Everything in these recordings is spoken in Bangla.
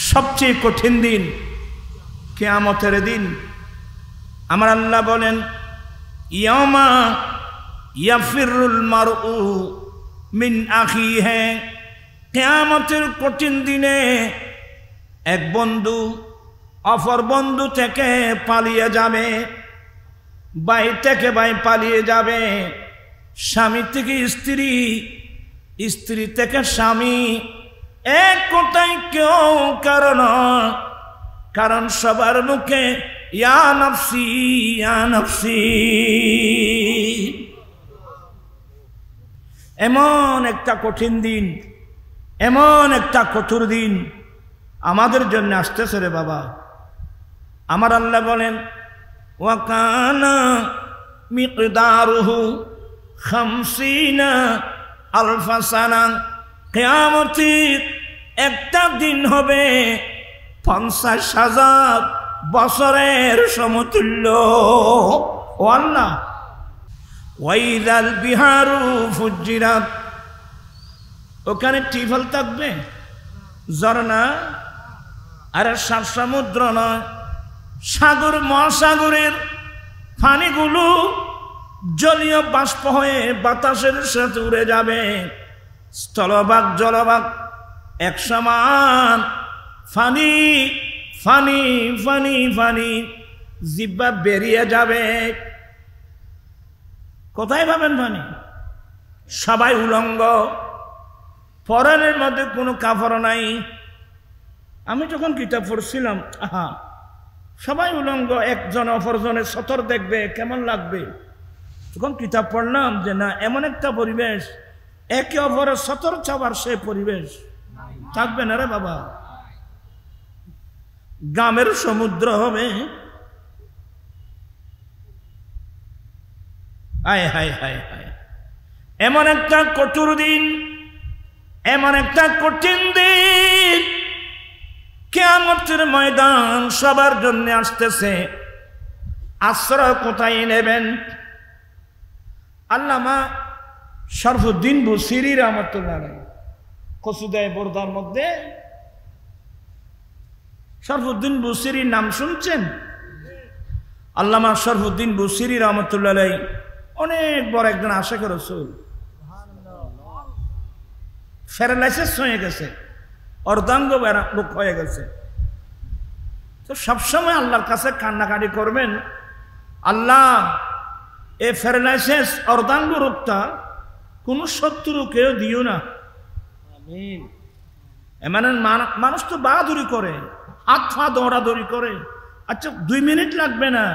সবচেয়ে কঠিন দিন কিয়ামতের দিন। আমার আল্লাহ বলেন, ইয়ামা ইয়াফিরুল মারউ মিন আখিহি, কিয়ামতের কঠিন দিনে এক বন্ধু অপর বন্ধু থেকে পালিয়ে যাবে, ভাই থেকে ভাই পালিয়ে যাবে, স্বামী থেকে স্ত্রী, স্ত্রী থেকে স্বামী, এক কথায় কেউ কারণ, কারণ সবার মুখে ইয়া নফসি ইয়া নফসি। এমন একটা কঠিন দিন, এমন একটা কঠোর দিন আমাদের জন্য আসতেছে রে বাবা। আমার আল্লাহ বলেন, ওয়া কানা মিকদারুহু 50 আলফা সানা, কিয়ামতের একটা দিন হবে 50,000 বছরের সমতুল্য। ও আল্লাহ, ওয়াইদাল বিহারু ফুজ্জিরাত, ওখানে টিফল থাকবে, ঝর্ণা, আর সমুদ্র নয়, সাগর মহাসাগরের পানিগুলো জলীয় বাষ্প হয়ে বাতাসের সাথে উড়ে যাবে, স্থলভাগ জলভাগ এক সমান, ফানি ফানি ফানি ফানি, জিহ্বা বেরিয়ে যাবে। কোথায় পাবেন পানি? সবাই উলঙ্গ, পরনের মধ্যে কোনো কাপড় নাই। আমি যখন কিতাব পড়ছিলাম, সবাই উলঙ্গ, একজন অপরজনের সতর দেখবে, কেমন লাগবে। যখন কিতাব পড়লাম যে না, এমন একটা পরিবেশ, একে অপরের সতর চাওয়ার সে পরিবেশ থাকবে না রে বাবা। গ্রামের সমুদ্র হবে। হায় হায় হায় হায়, এমন একটা কঠোর দিন, এমন একটা কঠিন দিন, কিয়ামতের ময়দান সবার জন্য আসতেছে। আশ্রয় কোথায় নেবেন? আল্লামা শরফুদ্দীন বুসিরি রাহমাতুল্লাহ আলাইহি কসুদায়ে বোরদার মধ্যে, শরফুদ্দীন বুসিরির নাম শুনছেন? আল্লামা শরফুদ্দীন বুসিরি রাহমাতুল্লাহ আলাইহি অনেক বড় একজন আশিকে রাসূল, প্যারালাইসিস হয়ে গেছে, অর্ধাঙ্গ রোগ হয়ে গেছে। তো সবসময় আল্লাহর কাছে কান্নাকাটি করবেন, আল্লাহ এই প্যারালাইসিস অর্ধাঙ্গ রোগটা কোন শত্রুকেও দিও না। আমিন। এমন মানুষ তো বাহাদুরি করে, হাত পা দৌড়াদৌড়ি করে। আচ্ছা 2 মিনিট লাগবে না,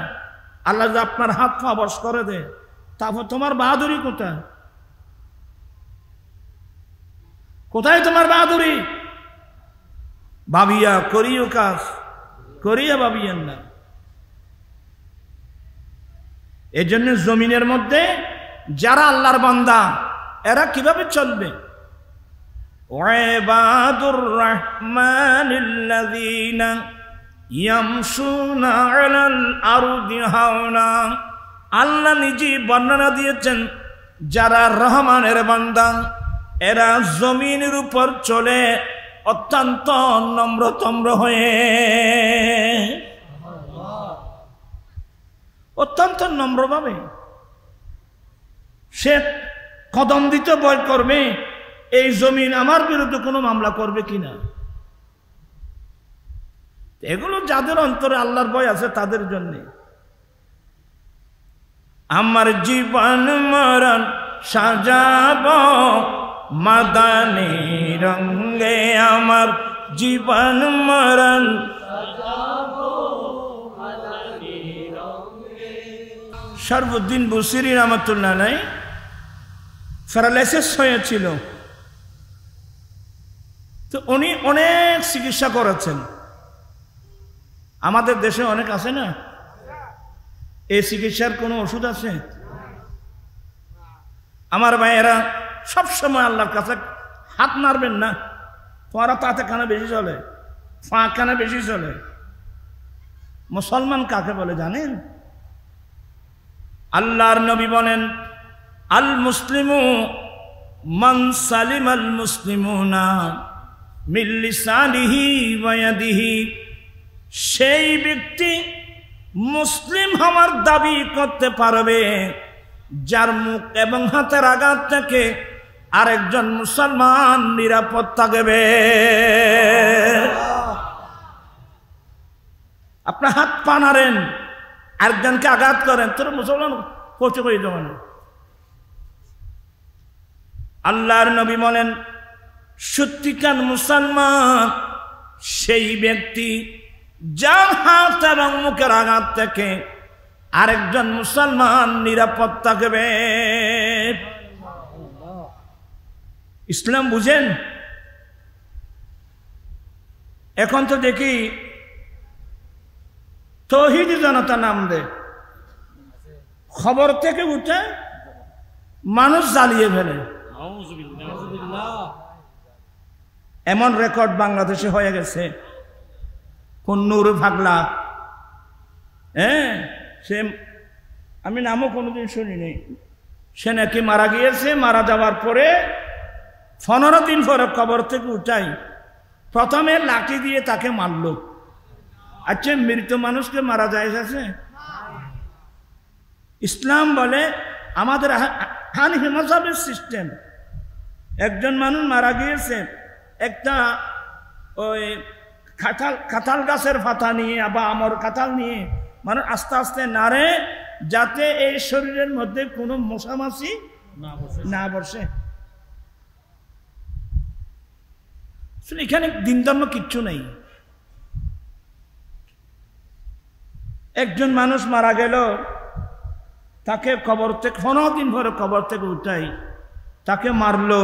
আল্লাহ যদি আপনার হাত পা বশ করে দেয়, তারপর তোমার বাহাদুরি কোথায়? কোথায় তোমার বাহাদুরি? ভাবিয়া করিও কাজ, করিয়া ভাবিয়েন না। এই জন্য জমিনের মধ্যে যারা আল্লাহর বান্দা, এরা কিভাবে চলবে? ওয়াইবাদুর রহমানিল্লাযীনা ইয়ামশুনা আলাল আরদি হাওনা, আল্লাহ নিজে বর্ণনা দিয়েছেন, যারা রহমানের বান্দা এরা জমিনের উপর চলে অত্যন্ত নম্রতম্র হয়ে, অত্যন্ত নম্রভাবে। সে কদম দিতে ভয় করবে, এই জমিন আমার বিরুদ্ধে কোনো মামলা করবে কিনা। এগুলো যাদের অন্তরে আল্লাহর ভয় আছে তাদের জন্য। আমার জীবন মরণ সাজাব মাদানী রঙে, আমার জীবন মরণ সাজাব মাদানী রঙে। শরফুদ্দীন বুসিরি রাহমাতুল্লাহ আলাইহি প্যারালাইসিস হয়েছিল, তো উনি অনেক চিকিৎসা করেছেন। আমাদের দেশে অনেক আছে না, এই চিকিৎসার কোনো ওষুধ আছে? আমার ভাইয়েরা সবসময় আল্লাহর কাছে হাত নাড়বেন না। তোমারা তাতে কানে বেশি চলে, ফাঁক কানে বেশি চলে। মুসলমান কাকে বলে জানেন? আল্লাহর নবী বলেন, আল মুসলিমু মান সালিমাল মুসলিমুনা মিন লিসানিহি ওয়া ইয়াদিহি, সেই ব্যক্তি মুসলিম হওয়ার দাবি করতে পারবে যার মুখ এবং হাতের আঘাত থেকে আরেকজন মুসলমান নিরাপদ থাকবে। আপনার হাত পা নাড়েন, আরেকজনকে আঘাত করেন, তোর মুসলমান কষ্ট করে দেবো না। আল্লাহর নবী বলেন সত্যিকার মুসলমান সেই ব্যক্তি যার হাত এবং মুখের আঘাত থেকে আরেকজন মুসলমান নিরাপদ থাকবে। ইসলাম বুঝেন? এখন তো দেখি তৌহিদি জনতা নাম দে, খবর থেকে উঠে মানুষ জ্বালিয়ে ফেলে। এমন রেকর্ড বাংলাদেশে হয়ে গেছে। কোন নূর ভাগলা, সে আমি নামও কোনোদিন শুনিনি, সে নাকি মারা গিয়েছে। মারা যাওয়ার পরে 15 দিন পরে কবর থেকে উঠাই প্রথমে লাঠি দিয়ে তাকে মারল। আচ্ছা, মৃত মানুষকে মারা যায় আছে? ইসলাম বলে আমাদের হানিফি মাযহাবের সিস্টেম, একজন মানুষ মারা গিয়েছে, একটা ওই কাঁঠাল গাছের পাতা নিয়ে বা আমর কাঁঠাল নিয়ে মানুষ আস্তে আস্তে নাড়ে যাতে এই শরীরের মধ্যে কোনো মশামাছি না বসে। এখানে দিন ধর্ম কিচ্ছু নেই। একজন মানুষ মারা গেল, তাকে কবর থেকে 15 দিন পরে কবর থেকে উঠাই, তাকে মারলো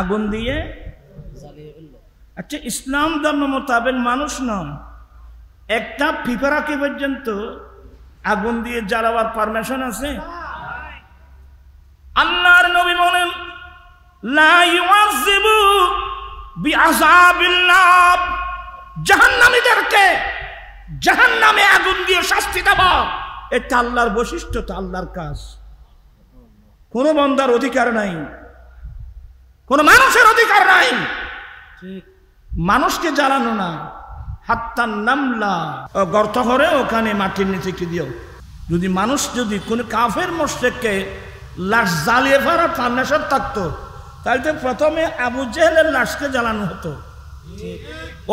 আগুন দিয়ে। আচ্ছা, ইসলাম ধর্ম মোতাবেক মানুষ নয়, একটা পিঁপড়াকে পর্যন্ত আগুন দিয়ে জ্বালাবার পারমিশন আছে? আল্লাহর নবী বলেন লা ইউআযিবু বিআযাবিল্লাহ, জাহান্নামীদেরকে জাহান্নামে আগুন দিয়ে শাস্তি দেব, এটা আল্লাহর বৈশিষ্ট্য, তো আল্লাহর কাজ। কোন বান্দার অধিকার নাই, কোন মানুষের অধিকার নাই মানুষকে জ্বালানো না। হাত্তান নামলা, গর্ত করে ওখানে মাটির নিচে কি দিও। যদি মানুষ যদি কোন কাফের মুশরিককে লাশ জ্বালিয়ে ফেলার পারমিশন থাকতো, তাহলে তো প্রথমে আবু জেহেলের লাশকে জ্বালানো হতো,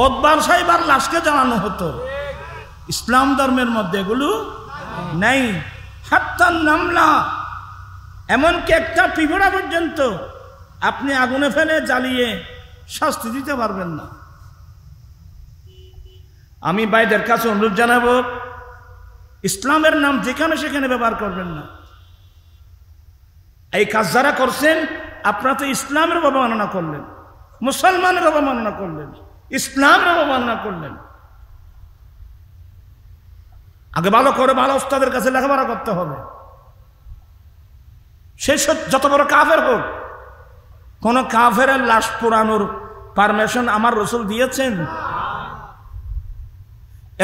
ওতবার সাহেবার লাশকে জ্বালানো হতো। ইসলাম ধর্মের মধ্যে এগুলো নেই। হাত্তান নামলা, এমনকি একটা পিঁপড়া পর্যন্ত আপনি আগুনে ফেলে জ্বালিয়ে শাস্তি দিতে পারবেন না। আমি ভাইদের কাছে অনুরোধ জানাবো, ইসলামের নাম যেখানে সেখানে ব্যবহার করবেন না। এই কাজ যারা করছেন, আপনারা তো ইসলামের অবমাননা করলেন, মুসলমানের অবমাননা করলেন, ইসলামের অবমাননা করলেন। আগে ভালো করে ভালো ওস্তাদের কাছে লেখাপড়া করতে হবে। সে যত বড় কাফের হোক, কোন কাফের লাশ পোড়ানোর পারমিশন আমার রাসূল দিয়েছেন?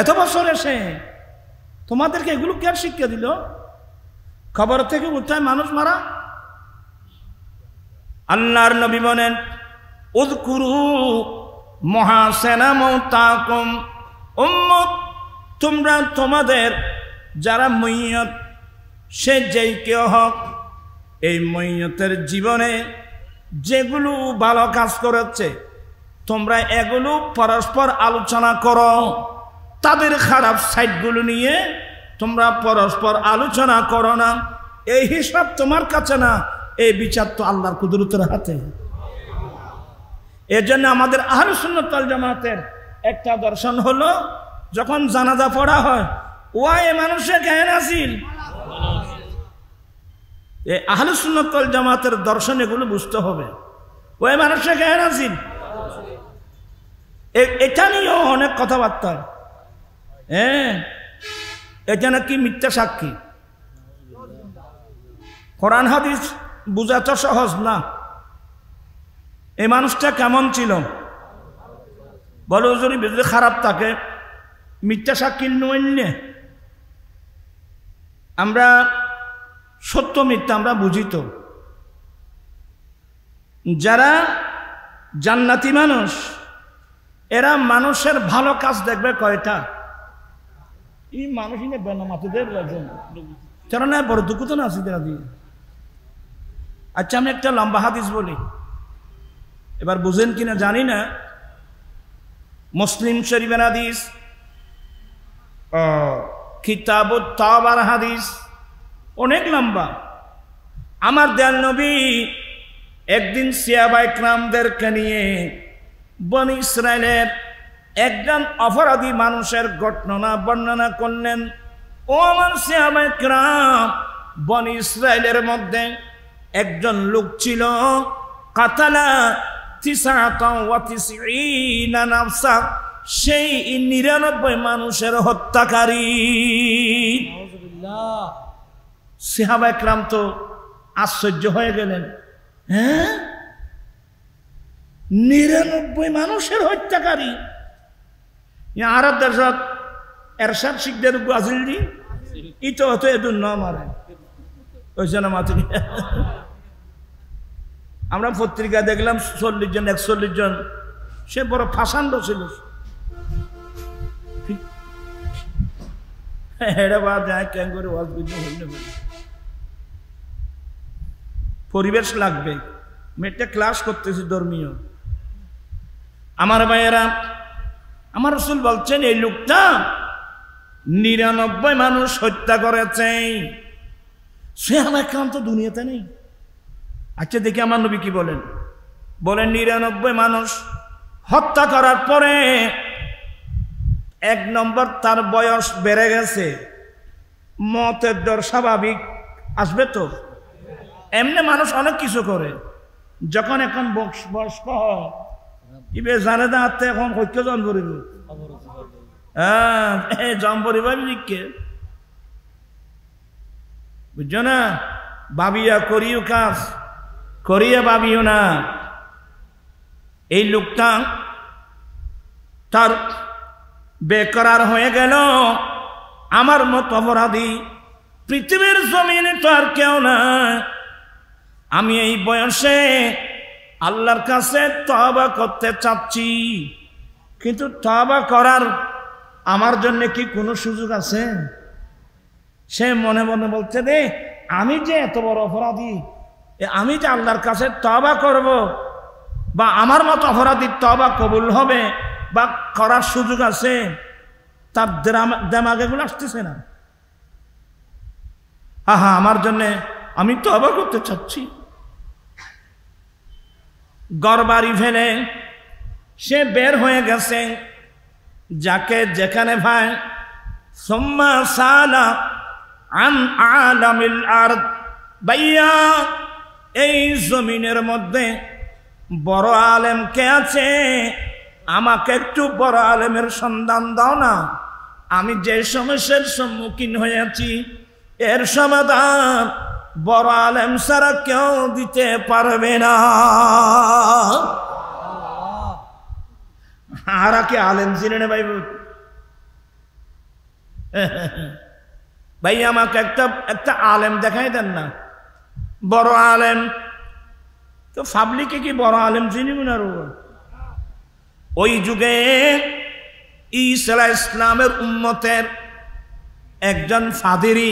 এত বছর এসে তোমাদেরকে এগুলো কে শিক্ষা দিল? খবর থেকে উঠায় মানুষ মারা। আল্লাহর নবী বলেন উযকুরু মুহাসিনা মাউতাকুম, উম্মত তোমরা তোমাদের যারা মইয়ত, সে যেই কেউ হোক, এই মইয়তের জীবনে যেগুলো ভালো কাজ করেছে তোমরা এগুলো পরস্পর আলোচনা করো। তাদের খারাপ সাইডগুলো নিয়ে তোমরা পরস্পর আলোচনা করো না। এই হিসাব তোমার কাছে না, এই বিচার তো আল্লাহর কুদরতের হাতে। এর জন্য আমাদের আহলে সুন্নাত ওয়াল জামাতের একটা দর্শন হলো, যখন জানাজা পড়া হয়, ওয়াই মানুষের জ্ঞান আসিল। এই আহলে সুন্নাত ওয়াল জামাতের দর্শন এগুলো বুঝতে হবে। ওই মানুষের জ্ঞান আসিল, এটা নিয়েও অনেক কথাবার্তা। এটা নাকি মিথ্যা সাক্ষী। কোরআন হাদিস বুঝা তো সহজ না। এই মানুষটা কেমন ছিল বলো? যদি যদি খারাপ থাকে, মিথ্যা সাক্ষী নইলে আমরা সত্য মিথ্যা আমরা বুঝি তো। যারা জান্নাতি মানুষ এরা মানুষের ভালো কাজ দেখবে কয়টা? এই মানুষই না বেনামাতিদের না বড় দুঃখ তো না আছে দিয়ে। আচ্ছা আমি একটা লম্বা হাদিস বলি, এবার বুঝেন কিনা জানি না। মুসলিম শরীফের হাদিস, কিতাবুত তাওবার হাদিস, অনেক লম্বা। আমার দয়াল নবী একদিন সাহাবায়ে কেরামদেরকে নিয়ে বনি ইসরাইলের একজন অপরাধী মানুষের ঘটনা বর্ণনা করলেন। ও আমার সাহাবায়ে কেরাম, বনি ইসরাইলের মধ্যে একজন লোক ছিল, কাতালা 99 নাফসা, সেই 99 মানুষের হত্যাকারী। সাহাবায়ে কেরাম তো আশ্চর্য হয়ে গেলেন, হ্যাঁ 99 মানুষের হত্যাকারী। আরব দেশত এরশাদ শিখদের আজিলজি ইতো হতো এদুন না মারে ওই জন্য মাতুনি। আমরা পত্রিকা দেখলাম 40 জন 41 জন, সে বড় ফাঁসান্ড ছিল। পরিবেশ লাগবে, মেয়েটা ক্লাস করতেছি ধর্মীয়। আমার ভাইয়েরা, আমার রাসূল বলছেন এই লোকটা 99 মানুষ হত্যা করেছে। সে আমার কাম তো দুনিয়াতে নেই। আচ্ছা দেখি আমার নবী কি বলেন। বলেন 99 মানুষ হত্যা করার পরে 1 নম্বর তার বয়স বেড়ে গেছে, মতের ডর স্বাভাবিক আসবে তো। এমনি মানুষ অনেক কিছু করে, যখন এখন বয়স্ক হয় ইবে জানে না হাতে এখন হইতে জন করিব, হ্যাঁ জম পরিবার লিখকে বুঝছো না। ভাবিয়া করিও কাজ, করিয়া ভাবিও না। এই লোকটা তার বেকরার হয়ে গেল। আমার মত অপরাধী পৃথিবীর জমিনে তো আর কেউ না। আমি এই বয়সে আল্লাহর কাছে তওবা করতে চাচ্ছি, কিন্তু তওবা করার আমার জন্য কি কোনো সুযোগ আছে? সে মনে মনে বলছে রে, আমি যে এত বড় অপরাধী, আমি যে আল্লাহর কাছে তওবা করব, বা আমার মতো অপরাধীর তওবা কবুল হবে বা করার সুযোগ আছে, তার দেমাগে গুলো আসতেছে না। আহা, আমার জন্য আমি তওবা করতে চাচ্ছি। ঘরবাড়ি ফেলে সে বের হয়ে গেছে, যাকে যেখানে ভাই সুম্মা সালা আন আলামিল আরদ। ভাইয়া, এই জমিনের মধ্যে বড় আলেম কে আছে? আমাকে একটু বড় আলেমের সন্ধান দাও না। আমি যে সমস্যার সম্মুখীন হয়েছি এর সমাধান বড় আলেম ছাড়া কেউ দিতে পারবে না। আর কে আলেম চিনে না ভাই? ভাই আমাকে একটা আলেম দেখাই দেন না, বড় আলেম। তো পাবলিকে কি বড় আলেম চিনিব না? ওই যুগে ঈসা ইসলামের উম্মতের একজন ফাদিরি,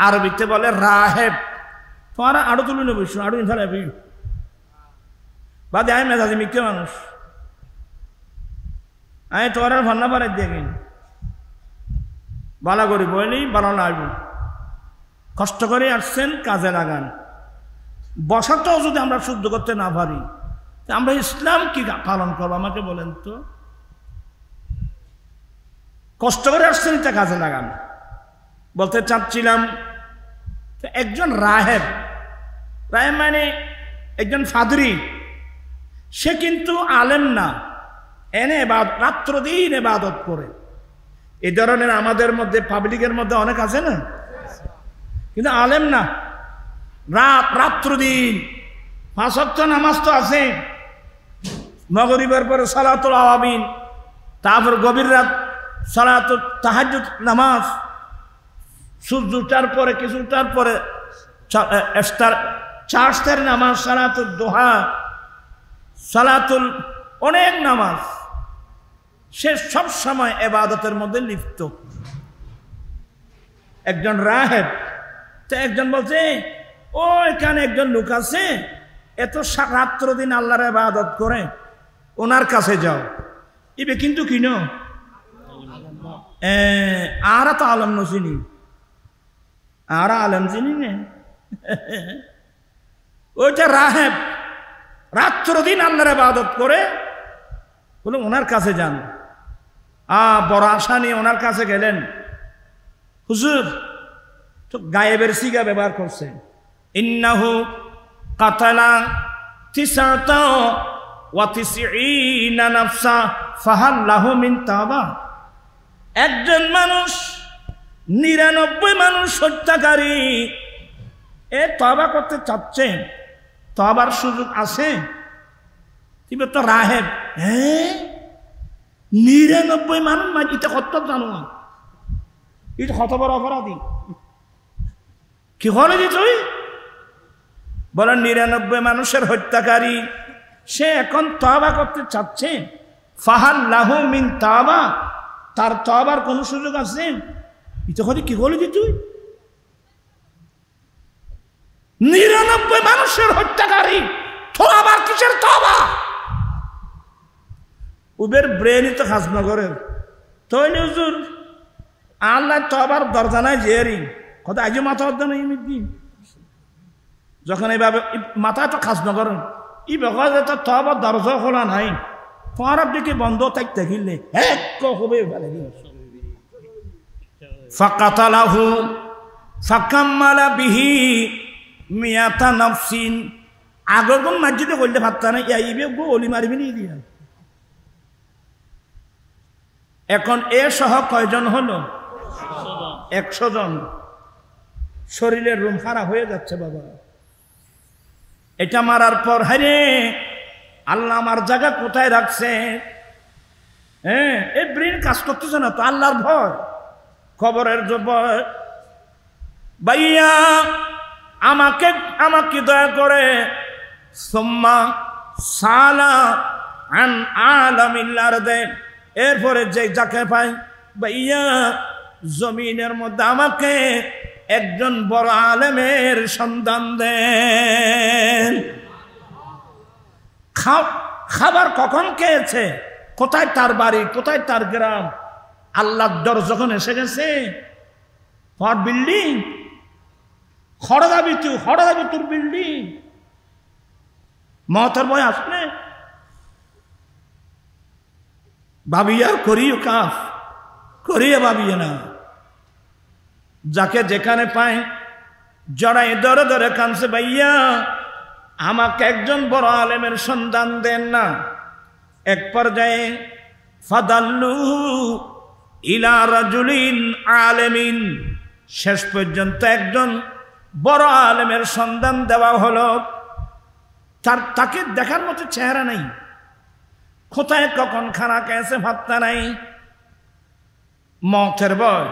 আরবিতে বলে রাহেব। তোমারা আরো তুলে নেব, আরো ইনফালাবি বাদে আমি মেজাজি মিথ্যে মানুষ, আমি তোমার ভান্না পারে দেখি বালা করি বলি বালা লাগবে। কষ্ট করে আসছেন, কাজে লাগান। বসাটাও যদি আমরা শুদ্ধ করতে না পারি, আমরা ইসলাম কি পালন করবো আমাকে বলেন তো? কষ্ট করে আসছেন, এটা কাজে লাগান। বলতে চাচ্ছিলাম, একজন রাহেব, রাহেব মানে একজন ফাদরি, সে কিন্তু আলেম না, এনে রাত্র দিন ইবাদত করে। এই ধরনের আমাদের মধ্যে পাবলিকের মধ্যে অনেক আছে না, কিন্তু আলেম না। রাত্র দিন 5 ওয়াক্ত নামাজ তো আছে, মাগরিবের পরে সালাতুল আওয়াবিন, তারপর গভীর রাত সালাতুল তাহাজ্জুদ নামাজ, সূর্য ওঠার পরে কিছুটার পরে নামাজ, সালাতুল দোহা, সালাতুল অনেক নামাজ, সে সব সময় ইবাদতের মধ্যে লিপ্ত। একজন রাহেব, তো একজন বলছে ও এখানে একজন লোক আছে এত রাত্র দিন আল্লাহর ইবাদত করে, ওনার কাছে যাও। ইবে কিন্তু কিনো আরা তো আলম নচিনি, আরা আলম চিনি নে ওইটা রাহেব রাত্র দিন আল্লাহর ইবাদত করে, বলে ওনার কাছে যান। বড় আশা নিয়ে ওনার কাছে গেলেন। হুজুর তো গায়েবের সিগা ব্যবহার করছে, ইন্নাহু কাতালা তিসআতা ওয়া তিসঈনা নাফসা ফাহাল লাহু মিন তাওবা। একজন মানুষ 99 মানুষ হত্যাকারী, এ তওবা করতে চাচ্ছে, তওবার সুযোগ আছে? তুমি তো রাহেব, 99 মানুষ এটা কত জানো, এটা কত বড় অপরাধী, কি করে দি তুই? বলে 99 মানুষের হত্যাকারী, সে এখন তওবা করতে চাচ্ছে, ফাহাল লাহু মিন তাওবা, তার তওবার কোন সুযোগ আছে? এটা করে কি করে দি তুই? 99 মানুষের হত্যাকারী, তোর আবার কিসের তওবা? উবের ব্রেনই তো খাসনগরের তৈরি। হুজুর আল্লাহ তওবার দরজা নাই জেরি কথা আজও মাথা অর্ধ নেই দিন, যখন এইভাবে মাথা তো খাসনগর ই বেকার তো তওবার দরজা খোলা নাই, পরাব দিকে বন্ধ থাকতে গেলে এক হবে ফেলে দিন। ফাকাতালাহু ফাকাম্মালা বিহি মিয়াতা নাফসিন। আগর কোন মসজিদে কইলে ভাবতা না ইবে গো অলি মারবি নি দিয়া। এখন এ সহ কয়জন হলো? 100 জন। শরীরের রুম খারাপ হয়ে যাচ্ছে বাবা। এটা মারার পর হারে আল্লাহ আমার জায়গা কোথায় রাখছে? এই ব্রেন কাজ করতেছে না তো, আল্লাহর ভয়, খবরের ভয়। ভাইয়া আমাকে দয়া করে সুম্মা সালা আন আলামিল আরদে, এরপরে যে যাকে পাই ভাইয়া জমিনের মধ্যে আমাকে একজন বড় আলেমের সন্ধান দেন। খাবার কখন খেয়েছে, কোথায় তার বাড়ি, কোথায় তার গ্রাম, আল্লাহর ডর যখন এসে গেছে, হট বিল্ডিং খড়দাবি তোর বিল্ডিং, মতের ভয় আসলে ভাবিয়া করিও কাজ করিয়া ভাবিয়ে না। যাকে যেখানে পায় জড়াই ধরে ধরে কানছে, ভাইয়া আমাকে একজন বড় আলেমের সন্ধান দেন না। এক পর্যায়ে ফাদাল্লু ইলা রাজুলিন আলেমিন, শেষ পর্যন্ত একজন বড় আলেমের সন্ধান দেওয়া হলো। তাকে দেখার মতো চেহারা নাই, কোথায় কখন খানা খেয়েছে ভাবতা নাই, মতের ভয়।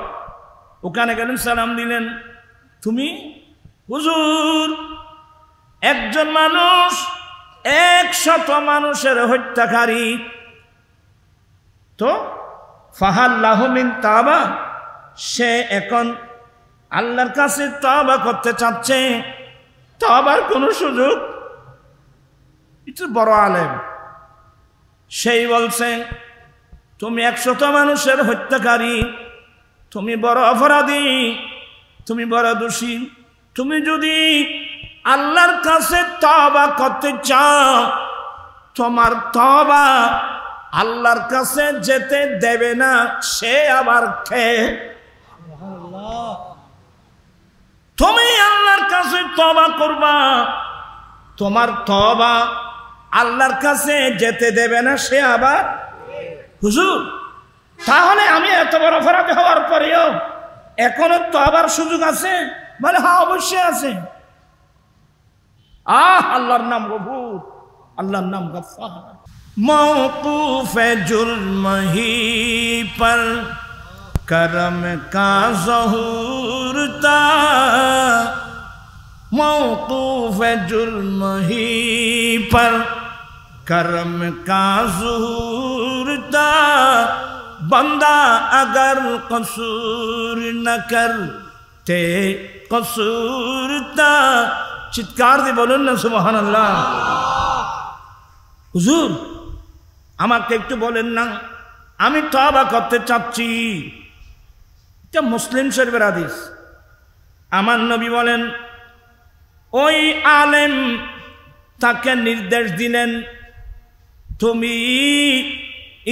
ওখানে গেলেন, সালাম দিলেন, তুমি হুজুর একজন মানুষ 100 মানুষের হত্যাকারী, তো ফাহাল লাহু মিন তাওবা, সে এখন আল্লাহর কাছে তওবা করতে চাচ্ছে, তওবার কোনো সুযোগ? এটা বড় আলেম, সেই বলছে তুমি 100 মানুষের হত্যাকারী, তুমি বড় অপরাধী, তুমি বড় দোষী। তুমি যদি আল্লাহর কাছে তওবা করতে চাও, তোমার তওবা আল্লাহর কাছে যেতে দেবে না, সে আবার কে? তুমি আল্লাহর কাছে তওবা করবা, তোমার তওবা আল্লাহর কাছে যেতে দেবে না, সে আবার। হুজুর তাহলে আমি এত বড় অপরাধী হওয়ার পরেও এখনো তওবার সুযোগ আছে? বলে হ্যাঁ অবশ্যই আছে। আল্লাহর নাম গফুর, আল্লাহর নাম গফফার। মওকুফে জুলমহি পর করম কা ज़हूर ता, मौकूफ़ जुल्म ही पर कर्म का ज़ुहूर था बंदा अगर कसूर न करते कसूर था। चिৎকার দিয়ে বলুন না সুবহানাল্লাহ। হুজুর আমাকে একটু বলেন না, আমি তওবা করতে চাচ্ছি। এটা মুসলিম শরীফের হাদিস। আমার নবী বলেন, ওই আলেম তাকে নির্দেশ দিলেন, তুমি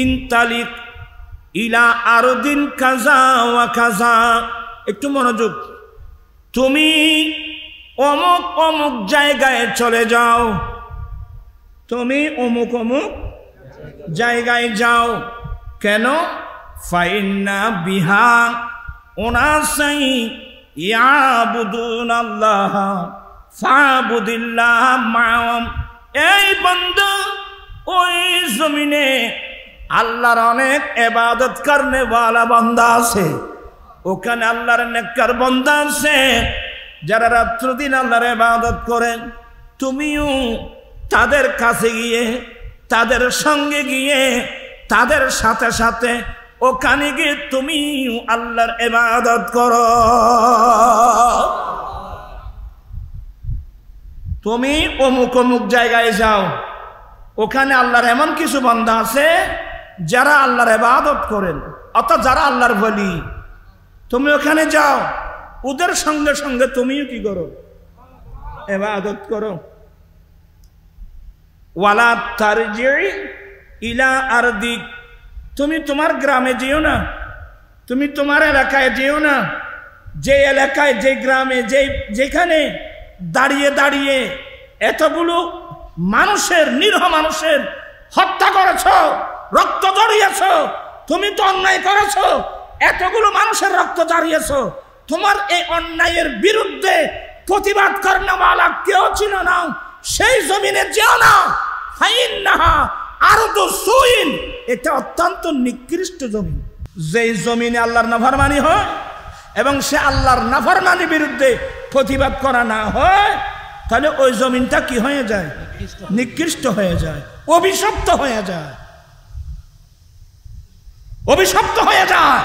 ইনতালিক ইলা আরদিন কাজা ওয়া কাজা, একটু মনোযোগ, তুমি অমুক অমুক জায়গায় চলে যাও, তুমি অমুক অমুক জায়গায় যাও। কেন? ফাইন্না বিহা উনাসাই ইয়াবুদুনাল্লাহ ফাবুদিল্লাহ মাআহুম। এই বান্দা, ওই জমিনে আল্লাহর অনেক ইবাদত করনে ওয়ালা বান্দা আছে, ওখানে আল্লাহর নেককার বান্দা আছে যারা রাত্র দিন আল্লাহর ইবাদত করেন। তুমিও তাদের কাছে গিয়ে, তাদের সঙ্গে গিয়ে, তাদের সাথে সাথে ওখানে গিয়ে তুমিও আল্লাহর ইবাদত করো। তুমি অমুক অমুক জায়গায় যাও, ওখানে আল্লাহর এমন কিছু বান্দা আছে যারা আল্লাহর ইবাদত করেন, অর্থাৎ যারা আল্লাহর ওলি। তুমি ওখানে যাও, ওদের সঙ্গে সঙ্গে তুমিও কি করো? ইবাদত করো। ওয়ালা তারজি ইলা আরদিক, তুমি তোমার গ্রামে যেও না, তুমি তোমার এলাকায় যেও না। যে এলাকায়, যে গ্রামে, যেখানে দাঁড়িয়ে দাঁড়িয়ে এতগুলো মানুষের, নিরীহ মানুষের হত্যা করেছ, রক্ত ঝরিয়েছ, তুমি তো অন্যায় করেছ, এতগুলো মানুষের রক্ত ঝরিয়েছ, তোমার এই অন্যায়ের বিরুদ্ধে প্রতিবাদ করানোওয়ালা কেউ ছিল না, সেই জমিনে যেও না। ফাইন্নাহা আরদু সুইন, এটা অত্যন্ত নিকৃষ্ট জমিন। যেই জমিনে আল্লাহর নাফরমানি হয় এবং সে আল্লাহর নাফরমানির বিরুদ্ধে প্রতিবাদ করা না হয়, তাহলে ওই জমিনটা কি হয়ে যায়? নিকৃষ্ট হয়ে যায়, অভিশপ্ত হয়ে যায়, অভিশপ্ত হয়ে যায়।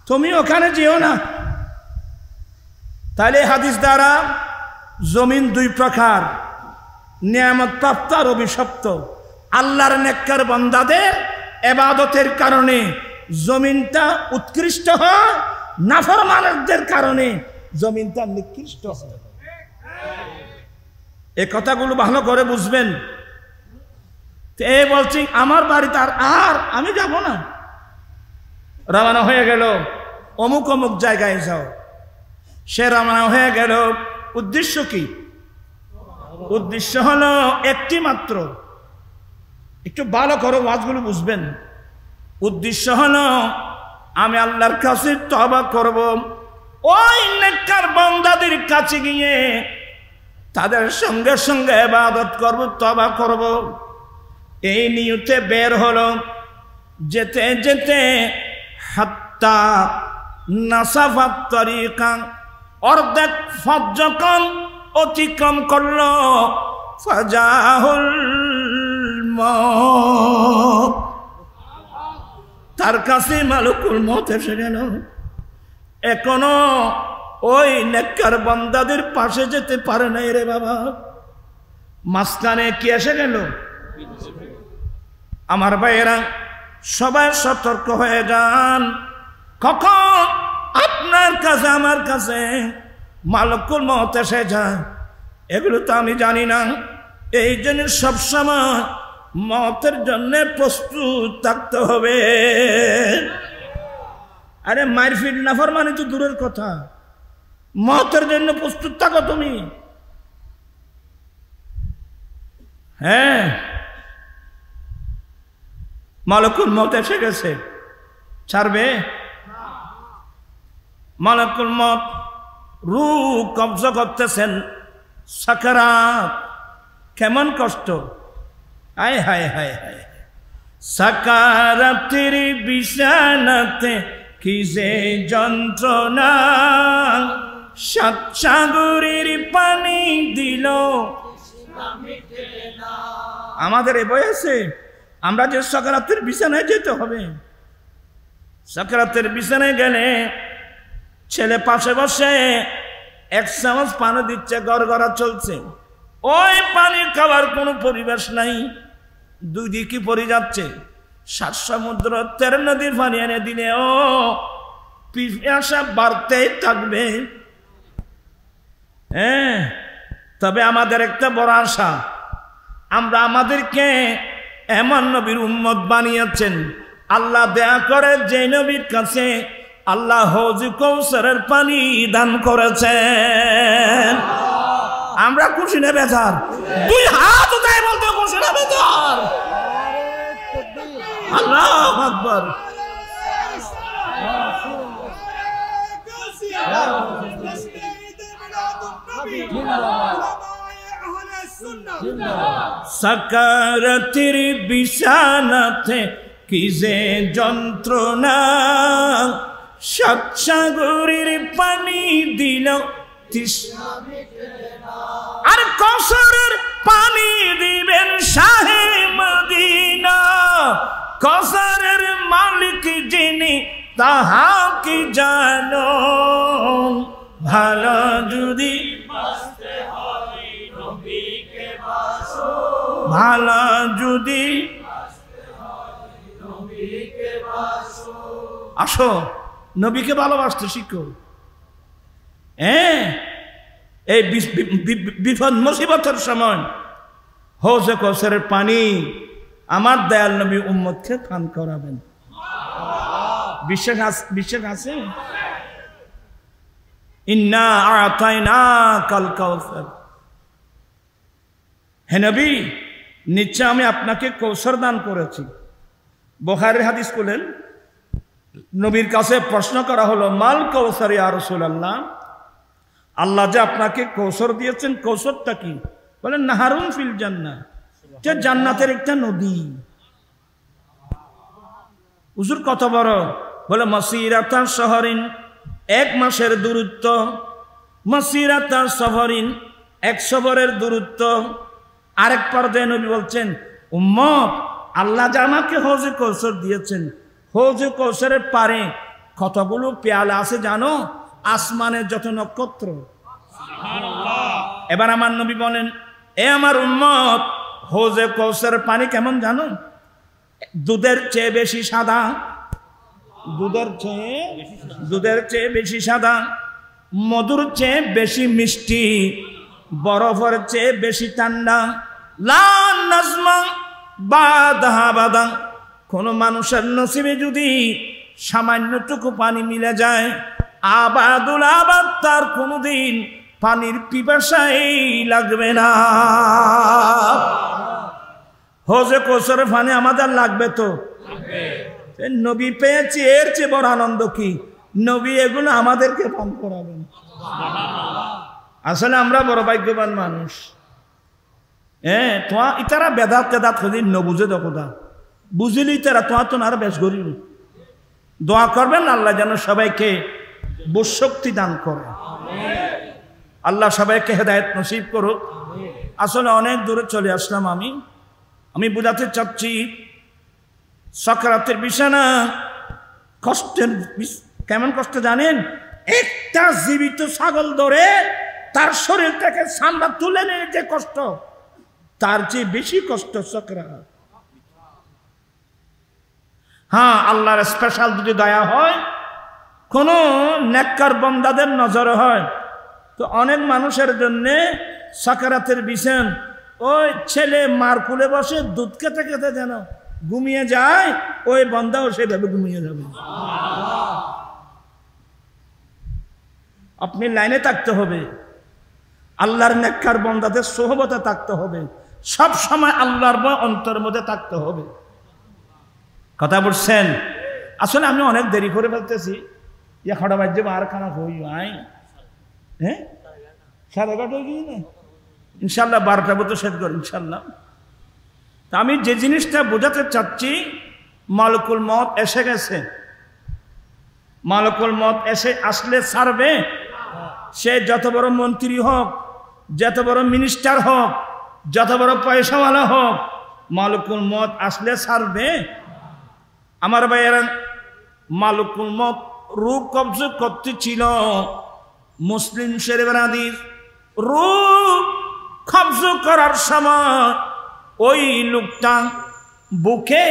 তুমি ওখানে যেও না। তাহলে হাদিস দ্বারা জমিন দুই প্রকার, নিয়ামত প্রাপ্ত আর অভিশপ্ত। আল্লাহর নেককার বান্দাদের ইবাদতের কারণে জমিনটা উৎকৃষ্ট হয়, নাফরমানদের কারণে জমিনটা নিকৃষ্ট হয়। এই কথাগুলো ভালো করে বুঝবেন। এ বলছি আমার বাড়িতে আর আমি যাব না, রওনা হয়ে গেল, অমুক অমুক জায়গায় যাও। সে রওনা হয়ে গেল, উদ্দেশ্য কি? উদ্দেশ্য হলো একটি মাত্র, একটু ভালো করে ওয়াজগুলো বুঝবেন। উদ্দেশ্য হলো আমি আল্লাহর কাছে তওবা করব, ওই নেককার বান্দাদের কাছে গিয়ে তাদের সঙ্গে সঙ্গে ইবাদত করব, তওবা করব। এই নিয়তে বের হলো। যেতে যেতে হাত্তা নাসাফাত তরিকা, অর্ধেক পথ যখন অতিক্রম করলো, ফাজাহুল মউত, তার কাছে মালিকুল মউত এসে গেল। এখনো ওই নেককার বান্দাদের পাশে যেতে পারে নাই রে বাবা, মাঝখানে কি এসে গেল? আমার ভাইয়েরা, সবাই সতর্ক হয়ে যান। কখন আপনার কাছে, আমার কাছে মালিকুল মউত এসে যায় এগুলো তো আমি জানি না। এই জন্য সবসময় মওতের জন্য প্রস্তুত থাকতে হবে। আরে মারফিট নাফরমানি তো দূরের কথা, মওতের জন্য প্রস্তুত থাকো তুমি। হ্যাঁ, মালিকুল মউত এসে গেছে, ছাড়বে? মালিকুল মউত রূহ কবজা করতেছেন, সাকারাত, কেমন কষ্ট! হায় হায় হায় হায়, সাকারাতের বিছানাতে কি যে যন্ত্রণা, সাত সাগরের পানি দিল আমাদের এ বয়সে আমরা যে সাকারাতের বিছানায় যেতে হবে, সাকারাতের বিছানায় গেলে ছেলে পাশে বসে 1 চামচ পানি দিচ্ছে, গড়গড়া চলছে, ওই পানি খাওয়ার কোনো পরিবেশ নাই, দুই দিকে পড়ে যাচ্ছে। 7 সমুদ্র 13 নদীর পানি এনে দিলেও পিপাসা বাড়তেই থাকবে। হ্যাঁ, তবে আমাদের একটা বড় আশা, আমরা আমাদেরকে এমন নবীর উম্মত বানিয়েছেন, আল্লাহ দয়া করে যে নবীর কাছে আল্লাহ হৌজ কৌসরের পানি দান করেছেন। আমরা খুশি না বেজার? 2 হাত উঠায় বলতে খুশি না বেজার? আল্লাহু আকবার। সাকারাতের বিছানাতে কি যে যন্ত্রণা, 7 সাগরের পানি দিল আর কৌসরের পানি দিবেন শাহে মদিনা। কৌসরের মালিক যিনি তাহা কি জানো, ভালো যদি ভালো যদি আসো নবীকে ভালোবাসতে শিখো। এই বিপদ মুসিবতের সময় হৌজে কৌসরের পানি আমার দয়াল নবী উম্মতকে পান করাবেন। বিশ্বাস আছে? ইন্না আ'তাইনাকাল কাউসার, হে নবী নিশ্চয় আমি আপনাকে কৌসর দান করেছি। বুখারীর হাদিস বলেন, নবীর কাছে প্রশ্ন করা হলো, মাল কাউসার ইয়া রাসূলুল্লাহ, আল্লাহ যে আপনাকে কৌসর দিয়েছেন, কৌসরটা কি? বলেন নাহারুন ফিল জান্নাহ, যে জান্নাতের একটা নদী। হুজুর কত বড়? বলে মাসিরাতান শহরিন, 1 মাসের দূরত্ব, মাসিরাতান সফরিন, 1 সফরের দূরত্ব। আরেক পর্যায়ে নবী বলছেন, উম্মত আল্লাহ যে আমাকে হৌজে কৌসর দিয়েছেন, হৌজে কৌসরের পারে কতগুলো পেয়ালা আছে জানো? আসমানের যত নক্ষত্র। এবার আমার নবী বলেন, এ আমার উম্মত, হৌজে কৌসরের পানি কেমন জানো? দুধের চেয়ে বেশি সাদা, দুধের চেয়ে বেশি সাদা, মধুর চেয়ে বেশি মিষ্টি, বরফের চেয়ে বেশি ঠান্ডা। লা নাজমা বাদাহা বাদা, কোন মানুষের নসিবে যদি সামান্যটুকু পানি মিলে যায়, আবাদুল আবাদ তার কোনদিন পানির পিপাসাই লাগবে না। হৌজে কৌসরের পানি আমাদের লাগবে তো? নবী পেয়েছি, এর চেয়ে বড় আনন্দ কি? নবী এগুলো আমাদেরকে পান করাবেন। আসলে আমরা বড় ভাগ্যবান মানুষ। তোমার ইতারা বেদাত তেদাত হদি নবুঝে দোকদা বুঝিলি তারা তোমার তো আর বেশ গরিব। দোয়া করবেন আল্লাহ যেন সবাইকে বুঝশক্তি দান করে, আল্লাহ সবাইকে হেদায়েত নসিব করুক। আসলে অনেক দূরে চলে আসলাম। আমি বুঝাতে চাচ্ছি, সাকারাতের বিছানা কষ্টের, কেমন কষ্ট জানেন? একটা জীবিত ছাগল ধরে তার শরীর থেকে চামড়া তুলে নিয়ে যে কষ্ট, তার চেয়ে বেশি কষ্ট সাকারাত। হ্যাঁ, আল্লাহর স্পেশাল যদি দয়া হয়, কোন নেককার বান্দাদের নজরে হয়, তো অনেক মানুষের জন্য সাকারাতের বিছানা, ওই ছেলে মার কুলে বসে দুধ খেতে খেতে যেন ঘুমিয়ে যায়, ওই বান্দাও সেভাবে ঘুমিয়ে যাবে। আপনি লাইনে থাকতে হবে, আল্লাহর নেককার বান্দাদের সোহবতে থাকতে হবে, সব সময় আল্লাহর ভয় অন্তরের মধ্যে থাকতে হবে। কথা বলছেন? আসলে আমি অনেক দেরি করে ফেলতেছি। খড়া বাজ্যে আর খানা হই আই, হ্যাঁ 11:30 হয়ে গিয়ে না, ইনশাল্লাহ 12টা মতো শেষ করি ইনশাল্লাহ। তা আমি যে জিনিসটা বোঝাতে চাচ্ছি, মালাকুল মউত এসে গেছে। মালাকুল মউত আসলে ছাড়বে। সে যত বড় মন্ত্রী হোক, যত বড় মিনিস্টার হোক, যত বড় পয়সাওয়ালা হোক, মালিকুল মউত আসলে ছাড়বে? আমার ভাইয়েরা, মালিকুল মউত রূহ কবজ করতেছিল। মুসলিম শরীফের হাদিস, রূহ কবজ করার সময় ওই লোকটা বুকে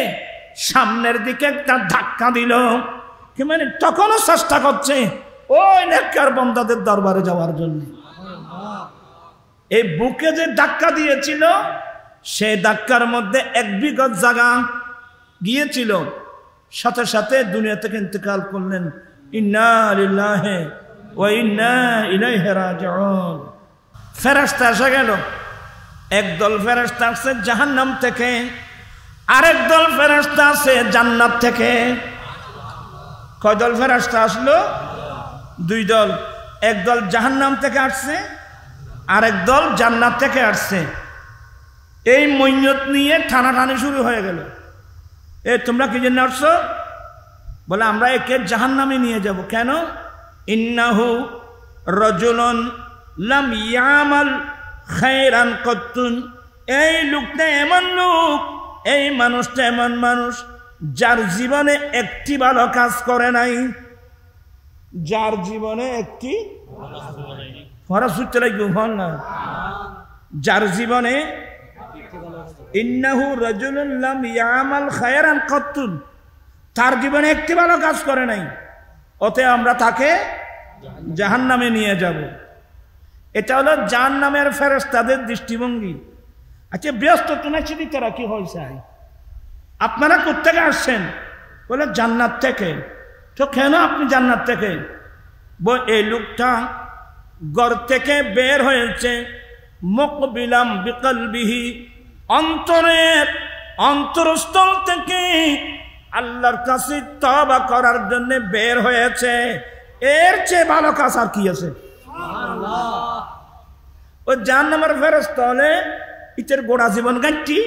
সামনের দিকে একটা ধাক্কা দিল, কি মানে তখনও চেষ্টা করছে ওই নেককার বান্দাদের দরবারে যাওয়ার জন্য। এই বুকে যে ধাক্কা দিয়েছিল, সেই ধাক্কার মধ্যে 1 বিঘত জায়গা গিয়েছিল। সাথে সাথে দুনিয়া থেকে ইন্তেকাল করলেন। ইন্না লিল্লাহি ওয়া ইন্না ইলাইহি রাজিউন। ফেরেশতা এসে গেল। একদল ফেরেশতা আসছে জাহান্নাম থেকে, আরেক দল ফেরেশতা আছে জান্নাত থেকে। কয় দল ফেরেশতা আসলো? 2 দল। একদল জাহান্নাম থেকে আসছে, আরেক দল জান্নাত থেকে আসছে। এই মইয়ত নিয়ে টানাটানি শুরু হয়ে গেল। তোমরা কি জন্য আসছো? বলে আমরা একে জাহান্নামে নিয়ে যাব। কেন? ইন্নাহু রাজুলুন লাম ইয়ামাল খায়রান কত্তুন। এই লোকটা এমন লোক, এই মানুষটা এমন মানুষ যার জীবনে একটি ভালো কাজ করে নাই। যার জীবনে একটি যার জীবনে ইন্নাহু রাজুলুন লাম ইয়ামাল খায়রান কত্তুন, তার জীবনে একটি ভালো কাজ করে নাই, ওতে আমরা তাকে জাহান্নামে নিয়ে যাব। এটা হলো জাহান্নামের ফেরেশতাদের দৃষ্টিভঙ্গি। আচ্ছা, ব্যস্ত তুনাচিদি তারা কি হয়েছে? আপনারা কোত্থেকে আসছেন? বলে জান্নাত থেকে। তো কেন আপনি জান্নাত থেকে? এই লোকটা ঘর থেকে বের হয়েছে মুকবিলাম বিকলবিহি, অন্তরস্থল থেকে আল্লাহর কাছে তওবা করার জন্য বের হয়েছে। এর চেয়ে ভালো কাজ আর কি আছে? ও জাহান্নামের ফেরেশতা হলে ইতের গোড়া জীবন গাঁটি,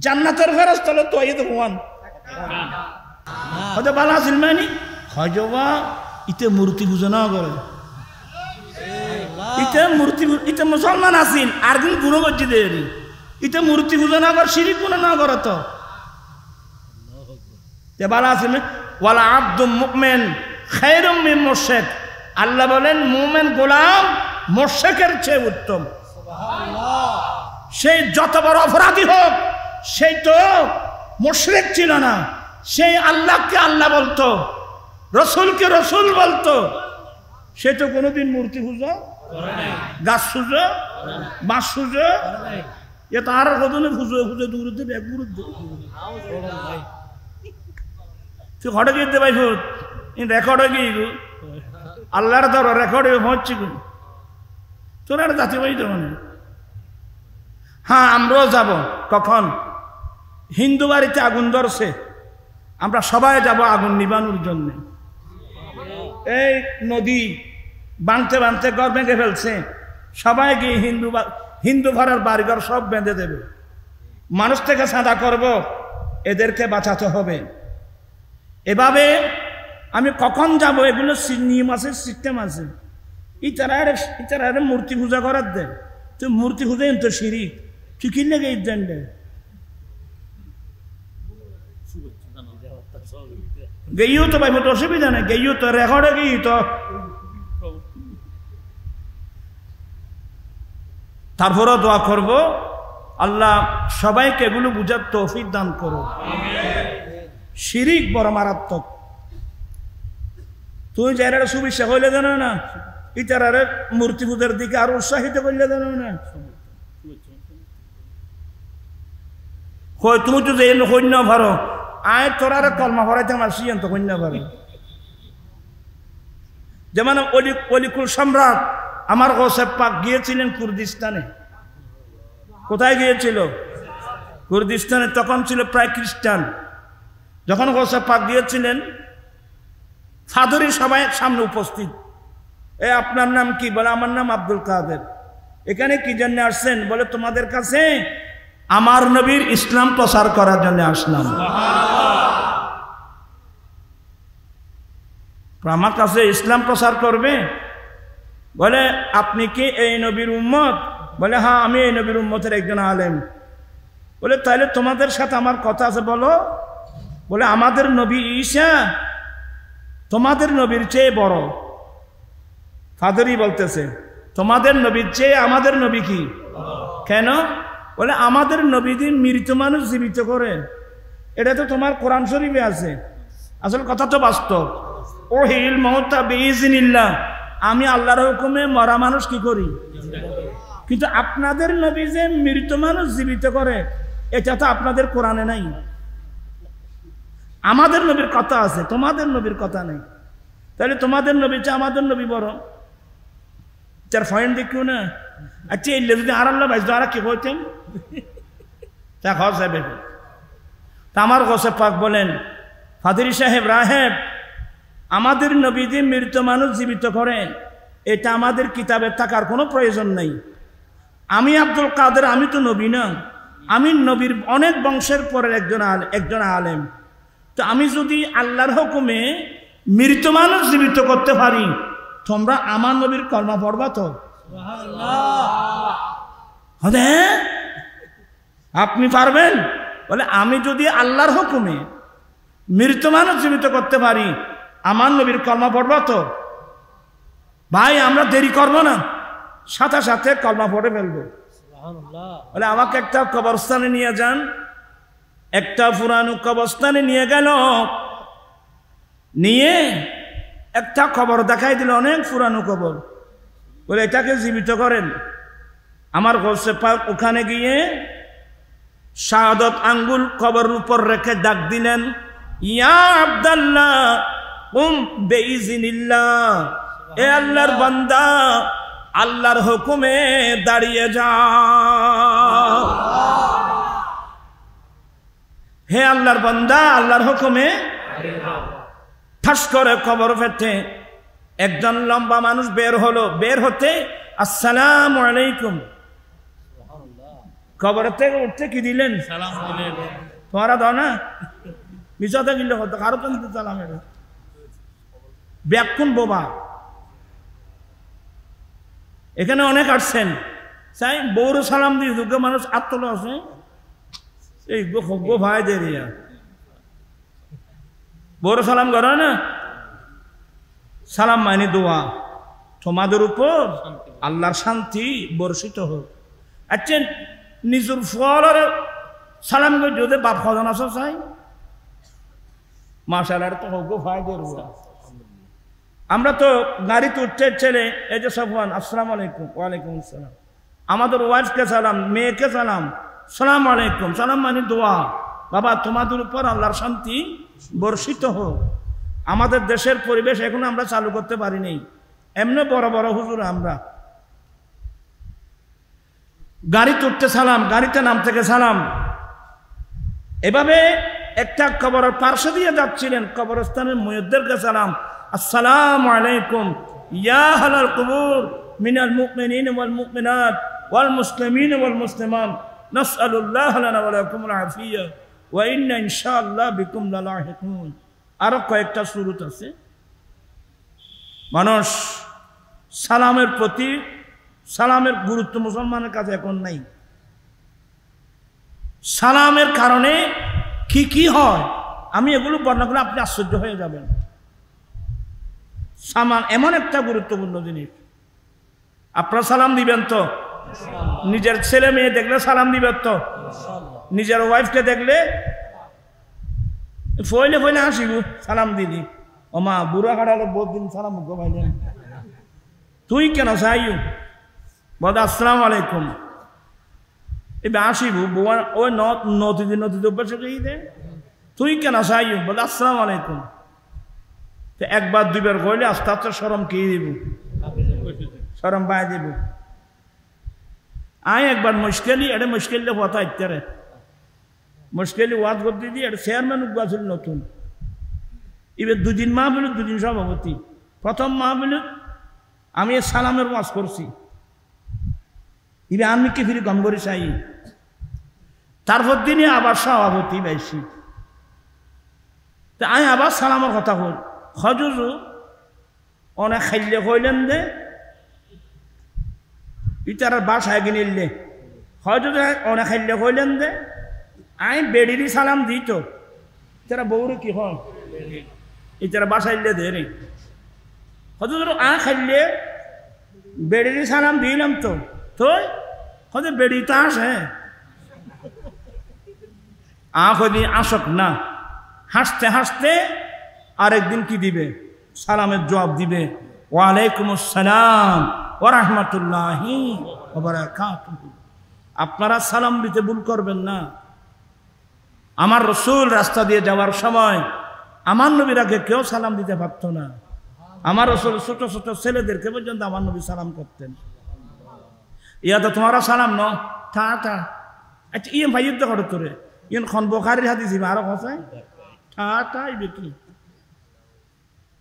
জান্নাতের ফেরেশতা হলে তো এই ভগবান হয়তো ভালো আছিল মানে হয়তো বা ইতে মূর্তি পূজা না করে, ইতে মূর্তি, ইতে মুসলমান আছিল আর কিন্তু গুণ করছি দেরি, ইতে মূর্তি পূজা না কর, শিরিক গুণ না করে তো ভালো আছিল। ওয়ালা আব্দুম মুমিন খায়রুম মিন মুশরিক। আল্লাহ বলেন মুমিন গোলাম মুশরিকের চেয়ে উত্তম। সেই যত বড় অপরাধী হোক, সেই তো মুশরিক ছিল না, সেই আল্লাহকে আল্লাহ বলতো, রসুলকে রসুল বলতো। সে তো কোনোদিন মূর্তি পুজো, গাছ পুজো, বাঁশ পুজো, এ তো আর কতদিন পুজো পুজো দূর এক গুরুত্ব তুই ঘটে গিয়ে ভাই রেকর্ড হয়ে গিয়ে আল্লাহর ধরো রেকর্ড হচ্ছে তোর আর জাতি ভাই তো মানে। হ্যাঁ, আমরাও যাব। কখন? হিন্দু বাড়িতে আগুন ধরছে, আমরা সবাই যাব আগুন নিবানোর জন্য। এই নদী বাঁধতে বাঁধতে ঘর ভেঙে ফেলছে, সবাই গিয়ে হিন্দু ঘরের বাড়িঘর সব বেঁধে দেবে। মানুষ থেকে চাঁদা করব, এদেরকে বাঁচাতে হবে। এভাবে আমি কখন যাব, এগুলো নিয়ম আছে, সিস্টেম আছে। ইতারা মূর্তি পূজা করার দেয়, তুই মূর্তি পূজা তো শিরিক, তুই কি লেগে ইজ্জান দে গেইও তো ভাই মতো অসুবিধা নেই, গেইও তো রেকর্ডে গিয়ে তো। তারপরও দোয়া করব আল্লাহ সবাইকে এগুলো বুঝার তৌফিক দান করো। শিরিক বড় মারাত্মক। তুই যারা সুবিশ্বাস হইলে জানো না, ইতারারে মূর্তি পূজার দিকে আরো উৎসাহিত করলে জানো না। তুমি তো যে সৈন্য ভারো আয় তোরারে কলমা ভরাইতে আমার সিয়ন্ত সৈন্য ভারো। যেমন অলিকুল সম্রাট আমার গৌসে পাক গিয়েছিলেন কুর্দিস্তানে। কোথায় গিয়েছিল? কুর্দিস্তানে। তখন ছিল প্রায় খ্রিস্টান। যখন গৌসে পাক গিয়েছিলেন, ফাদরি সবাই সামনে উপস্থিত। আপনার নাম কি? বলে আমার নাম আব্দুল কাদের। এখানে কি জন্য আসছেন? বলে তোমাদের কাছে আমার নবীর ইসলাম প্রচার করার জন্য আসলাম। আমার কাছে ইসলাম প্রচার করবে? বলে আপনি কি এই নবীর উম্মত? বলে হ্যাঁ, আমি এই নবীর উম্মতের একজন আলেম। বলে তাহলে তোমাদের সাথে আমার কথা আছে বলো। বলে আমাদের নবী ঈসা তোমাদের নবীর চেয়ে বড়। ফাদরি বলতেছে তোমাদের নবীর চেয়ে আমাদের নবী কি? কেন? বলে আমাদের নবী দিন মৃত মানুষ জীবিত করে, এটা তো তোমার কোরআন শরীফে আছে। আসলে কথা তো বাস্তব। ওহিল মওতা বিইজনিল্লাহ, আমি আল্লাহর হুকুমে মরা মানুষ কি করি? কিন্তু আপনাদের নবী যে মৃত মানুষ জীবিত করে, এটা তো আপনাদের কোরআনে নাই। আমাদের নবীর কথা আছে, তোমাদের নবীর কথা নেই। তাহলে তোমাদের নবী চেয়ে আমাদের নবী বড়। তার পয়েন্ট দেখিও না। আচ্ছা এই যদি আর আল্লাহ বাইজ আর কি হইতেন তা হবে। তা আমার গোসে পাক বলেন, ফাদরি সাহেব রাহেব, আমাদের নবী যে মৃত মানুষ জীবিত করেন, এটা আমাদের কিতাবে থাকার কোনো প্রয়োজন নেই। আমি আব্দুল কাদের, আমি তো নবী না, আমি নবীর অনেক বংশের পরের একজন আলেম। তো আমি যদি আল্লাহর হুকুমে মৃত মানুষ জীবিত করতে পারি, তোমরা আমার নবীর কলমা পড়বা তো? হ্যাঁ আপনি পারবেন? বলে আমি যদি আল্লাহর হুকুমে মৃত মানুষ জীবিত করতে পারি, আমার নবীর কলমা পড়বা তো? ভাই আমরা দেরি করবো না, সাথে সাথে কলমা পড়ে ফেলবো। বলে আমাকে একটা কবরস্থানে নিয়ে যান। একটা পুরানো কবরস্থানে নিয়ে গেল, নিয়ে একটা কবর দেখাই দিল, অনেক পুরানো কবর। বলে এটাকে জীবিত করেন। আমার গোসে পাক ওখানে গিয়ে শাহাদত আঙ্গুল কবর উপর রেখে ডাক দিলেন, ইয়া আব্দুল্লাহ বেইজিনিল্লাহ, এ আল্লাহর বান্দা আল্লাহর হুকুমে দাঁড়িয়ে যাও। হে আল্লাহর বান্দা আল্লাহর হুকুমে। ঠাস করে কবর ফেটে একজন লম্বা মানুষ বের হলো। বের হতে আসসালামু আলাইকুম, কবর থেকে উঠতে কি দিলেন? সালাম দিলেন। তোমরা দাও না, মিশাতে গেলে হতো কারো তো দিতে সালাম। ব্যাকুন বোবা। এখানে অনেক আসছেন, চাই বউর সালাম দিয়ে দুঃখ মানুষ আত্মল আছে, এই গো ভাই দেরিয়া বড় সালাম করো না। সালাম মানে দোয়া, তোমাদের উপর আল্লাহর শান্তি বর্ষিত হোক। আচ্ছা নিজের ফলের সালাম করে যদি বাপ খজন আসো চাই মাশাআল্লাহ তো হোক ভাই দেরিয়া। আমরা তো গাড়িতে উঠতে ছেলে এই যে সফওয়ান আসসালামু আলাইকুম। ওয়ালাইকুম আসসালাম। আমাদের ওয়াইফকে সালাম, মেয়েকে সালাম, সালাম আলাইকুম। সালাম মানে দোয়া, বাবা তোমাদের উপর আল্লাহর শান্তি বর্ষিত হোক। আমাদের দেশের পরিবেশ এখন আমরা চালু করতে পারি নাই, এমনি বড় বড় হুজুর আমরা। গাড়িতে উঠতে সালাম, গাড়িতে নাম থেকে সালাম। এভাবে একটা কবরের পার্শ্ব দিয়ে যাচ্ছিলেন, কবরস্থানের মুয়্যিদদেরকে সালাম, আসসালামু আলাইকুম ইয়া আহলাল কুবুর মিনাল মুমিনিন ওয়াল মুমিনাত ওয়াল মুসলিমিন ওয়াল মুসলিমাত নাসআলুল্লাহ লানা ওয়া লাকুমুল আফিয়া ওয়া ইন্না ইনশাআল্লাহ বিকুম লালাহিকুন। আরো কয়েকটা সুরত আছে। মানুষ সালামের প্রতি, সালামের গুরুত্ব মুসলমানের কাছে এখন নাই। সালামের কারণে কি কি হয় আমি এগুলো বর্ণনা করলে আপনি আশ্চর্য হয়ে যাবেন। সালাম এমন একটা গুরুত্বপূর্ণ জিনিস। আপনারা সালাম দিবেন তো? নিজের ছেলে মেয়ে দেখলে সালাম দিবেন তো? নিজের ওয়াইফকে দেখলে ফইলে ফইলে হাসিব, সালাম দিলি। ও মা বুড়া কাটালে বহুত দিন সালাম ভাইলেন, তুই কেন চাইও বল আসসালামু আলাইকুম। এবার আসিব বোয়া ওই নদীতে নদীতে অভ্যাস হয়ে দে, তুই কেন চাইও বল আসসালামু আলাইকুম। তো একবার দুইবার কইলে আস্তে আস্তে সরম কে দিব, সরম পাই দিব। আয় একবার মুশকিলি এটা মুশকিলে কথা ইত্যারে মুশকিলি ওয়াজ করতে দিয়ে এটা চেয়ারম্যান উঠবাছিল নতুন। এবার দুদিন মাহফিল, দুদিন সভাপতি। প্রথম মাহফিল আমি সালামের ওয়াজ করছি, এবার আমি কি ফিরে গম করে চাই। তারপর দিনে আবার সভাপতি পাইছি। তা আমি আবার সালামের কথা কই, হজুজু অনেক খাইলে কইলেন দে ইতার বাসায় কিনিলে হজুজু অনেক খাইলে কইলেন দে আই বেড়িরি সালাম দিই তো তারা বউরে কি হয় এই তারা বাসাইলে দে রে হয়তো ধরো খাইলে বেড়িরি সালাম দিলাম তো হয়তো বেড়ি তো আসে হয়তো আসক না হাসতে হাসতে আরেকদিন কি দিবে সালামের জবাব দিবে ওয়ালাইকুম আসসালাম ওয়া রাহমাতুল্লাহি ওয়া বারাকাতুহু। আপনারা সালাম দিতে ভুল করবেন না। আমার রাসূল রাস্তা দিয়ে যাওয়ার সময় আমার নবীর আগে কেউ সালাম দিতে পারত না। আমার রাসূল ছোট ছোট ছেলেদেরকে পর্যন্ত আমার নবী সালাম করতেন। ইয়া তো তোমারা সালাম ন তা তা আচ্ছা ইয়ে ভাইয়ের তো করো তোরে ইয়ে খন বুখারীর হাদিস আরো কথা তা তাই দেখি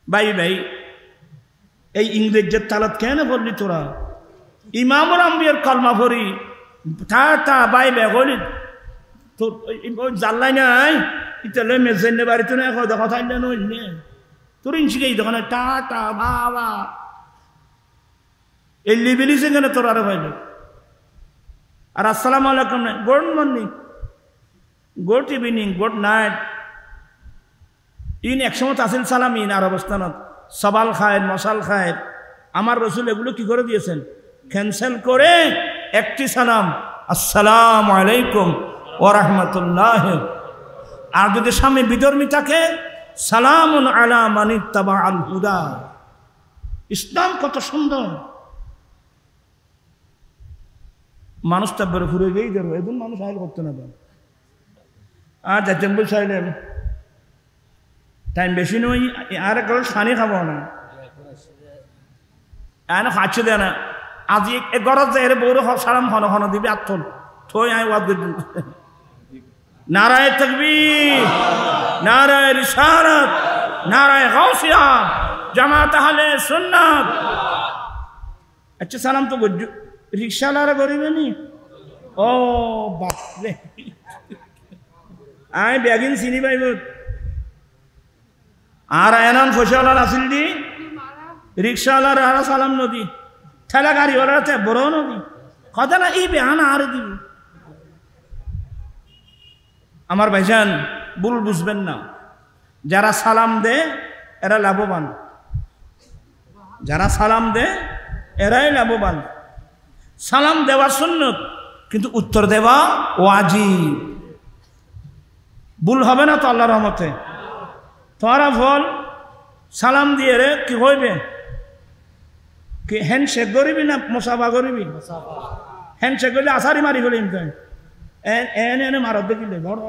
ভাই ভাই এই ইংরেজের তালাত কেন বললি তোরা? ইমামুল আম্বিয়ার কলমা পড়ি তা তা বাই বে বলি তোর জানলাই নাই ইতালে মেজেন বাড়িতে না কথা নইলে তোর ইনসিকেই দোকানে টা টা বাবা এই লিবিলিসে কেন তোর আরো ভাইল আর আসসালামু আলাইকুম নাই good morning good evening good night in একসময় আসিল সালাম ইন আর অবস্থানত সবাল খায়ের মশাল খায়ের আমার রসুল এগুলো কি করে দিয়েছেন ক্যান্সেল করে একটি সালাম আসসালামু আলাইকুম ওয়া রাহমাতুল্লাহ। আর যদি সামনে বিধর্মী থাকে সালামুন আলা মান ইত্তাবা আল হুদা। ইসলাম কত সুন্দর। মানুষটা বের ঘুরে গিয়েই দেবো এখন মানুষ আইল করতে না আর যাচ্ছেন বলছিলেন টাইম বেশি নই আর এক সানি খাবো না এনে খাচ্ছে দেয় না আজি গরজ যায় এর বউরে সালাম ঘন ঘন দিবি আর থই আই ওয়াদ নারায়ে তাকবীর নারায়ে রিসালাত নারায়ে গাউসিয়া জামাত আহলে সুন্নাত। আচ্ছা সালাম তো রিক্সাওয়ালারা করিবে নি ও বাপরে আই ব্যাগিন চিনি পাইব আর এনাম ফসলার আসিল দি রিক্সাওয়ালার আর সালাম নদী ঠেলা গাড়িওয়ালার বড় নদী কথা না এই বেহানা আর দিব। আমার ভাইজান ভুল বুঝবেন না, যারা সালাম দে এরা লাভবান, যারা সালাম দে এরাই লাভবান। সালাম দেওয়া সুন্নত কিন্তু উত্তর দেওয়া ওয়াজিব। ভুল হবে না তো আল্লাহর রহমতে। তোরা ফল সালাম দিয়ে রে কি হইবে কি হ্যান্ডশেক করিবি না মুসাফা করিবি? হ্যান্ডশেক করলে আসারি মারি গেলে এনে মারত দেখিলে বড়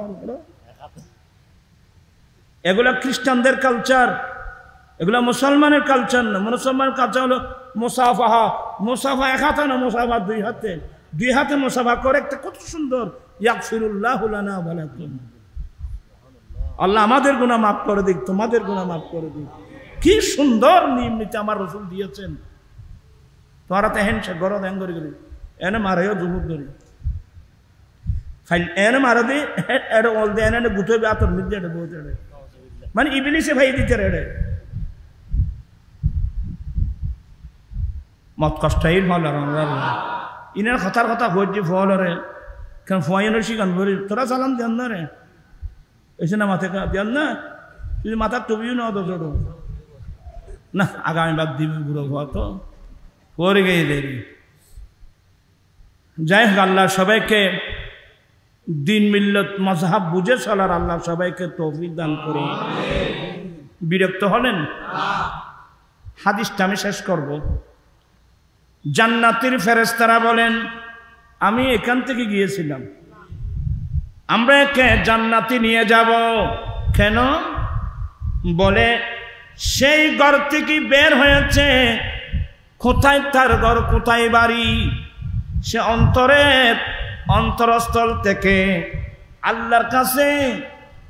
এগুলা খ্রিস্টানদের কালচার, এগুলা মুসলমানের কালচার না। মুসলমানের কালচার হলো মুসাফাহা। মুসাফা এক হাতে না, মুসাফা দুই হাতে। দুই হাতে মুসাফা করে একটা কত সুন্দর ইয়াগফিরুল্লাহু লানা ওয়া লাকুম। আল্লাহ আমাদের গুনাহ মাফ করে দিক, তোমাদের গুনাহ মাফ করে দিক। কি সুন্দর নিয়ম নীতি আমার রাসূল দিয়েছেন। তোরা তো হেন গরদ হ্যাং করে গেলি এনে মারেও জুহুর ধরি ফাইল এনে মারা দি এর অল দে এনে গুতো বে আতর মিদ্দে এর বহুত এর মানে ইবলিসে ভাই দিতে রে মত কষ্টইল হল আল্লাহ ইনার কথার কথা কইছি ফল রে কেন ফয়ন শিকান বলি তোরা সালাম দেন না রে এসে না মাথা দেন না তুই মাথা টুবিও না দোজো না আগামী বাদ দিবি বুড়ো হওয়া তো পরে গিয়ে দেরি। যাই হোক আল্লাহ সবাইকে দিন মিল্লত মজহাব বুঝে চলার আল্লাহ সবাইকে তৌফিক দান করুন। বিরক্ত হলেন? হাদিসটা আমি শেষ করব। জান্নাতের ফেরেশতারা বলেন আমি এখান থেকে গিয়েছিলাম, আমরা একে জান্নাতে নিয়ে যাব। কেন? বলে সেই ঘর থেকে বের হয়েছে, কোথায় তার ঘর, কোথায় বাড়ি, সে অন্তরস্থল থেকে আল্লাহর কাছে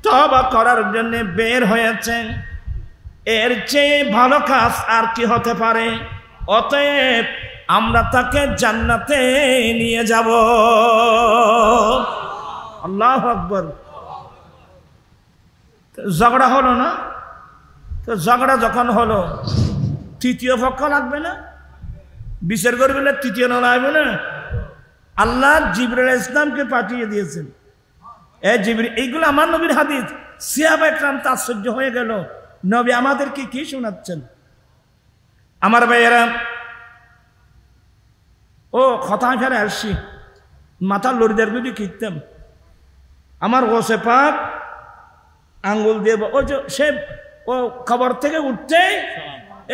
তওবা করার জন্য বের হয়েছে। এর চেয়ে ভালো কাজ আর কি হতে পারে? অতএব আমরা তাকে জান্নাতে নিয়ে যাব। আল্লাহু আকবার। ঝগড়া হলো না? তো ঝগড়া যখন হলো তৃতীয় পক্ষ লাগবে না? বিচার করবে না? তৃতীয় লাগবে না? আল্লাহ জিবরাইল ইসলামকে পাঠিয়ে দিয়েছেন, জিবরিল, এইগুলো আমার নবীর হাদিস। সাহাবা একরাম আশ্চর্য হয়ে গেল, নবী আমাদেরকে কি শোনাচ্ছেন? আমার ভাইয়েরা, ও কথা ফেরে আসছি, মাথা লড়িদের যদি কিনতাম আমার গোসে পাক আঙ্গুল দিয়ে ও যে সে ও খবর থেকে উঠতে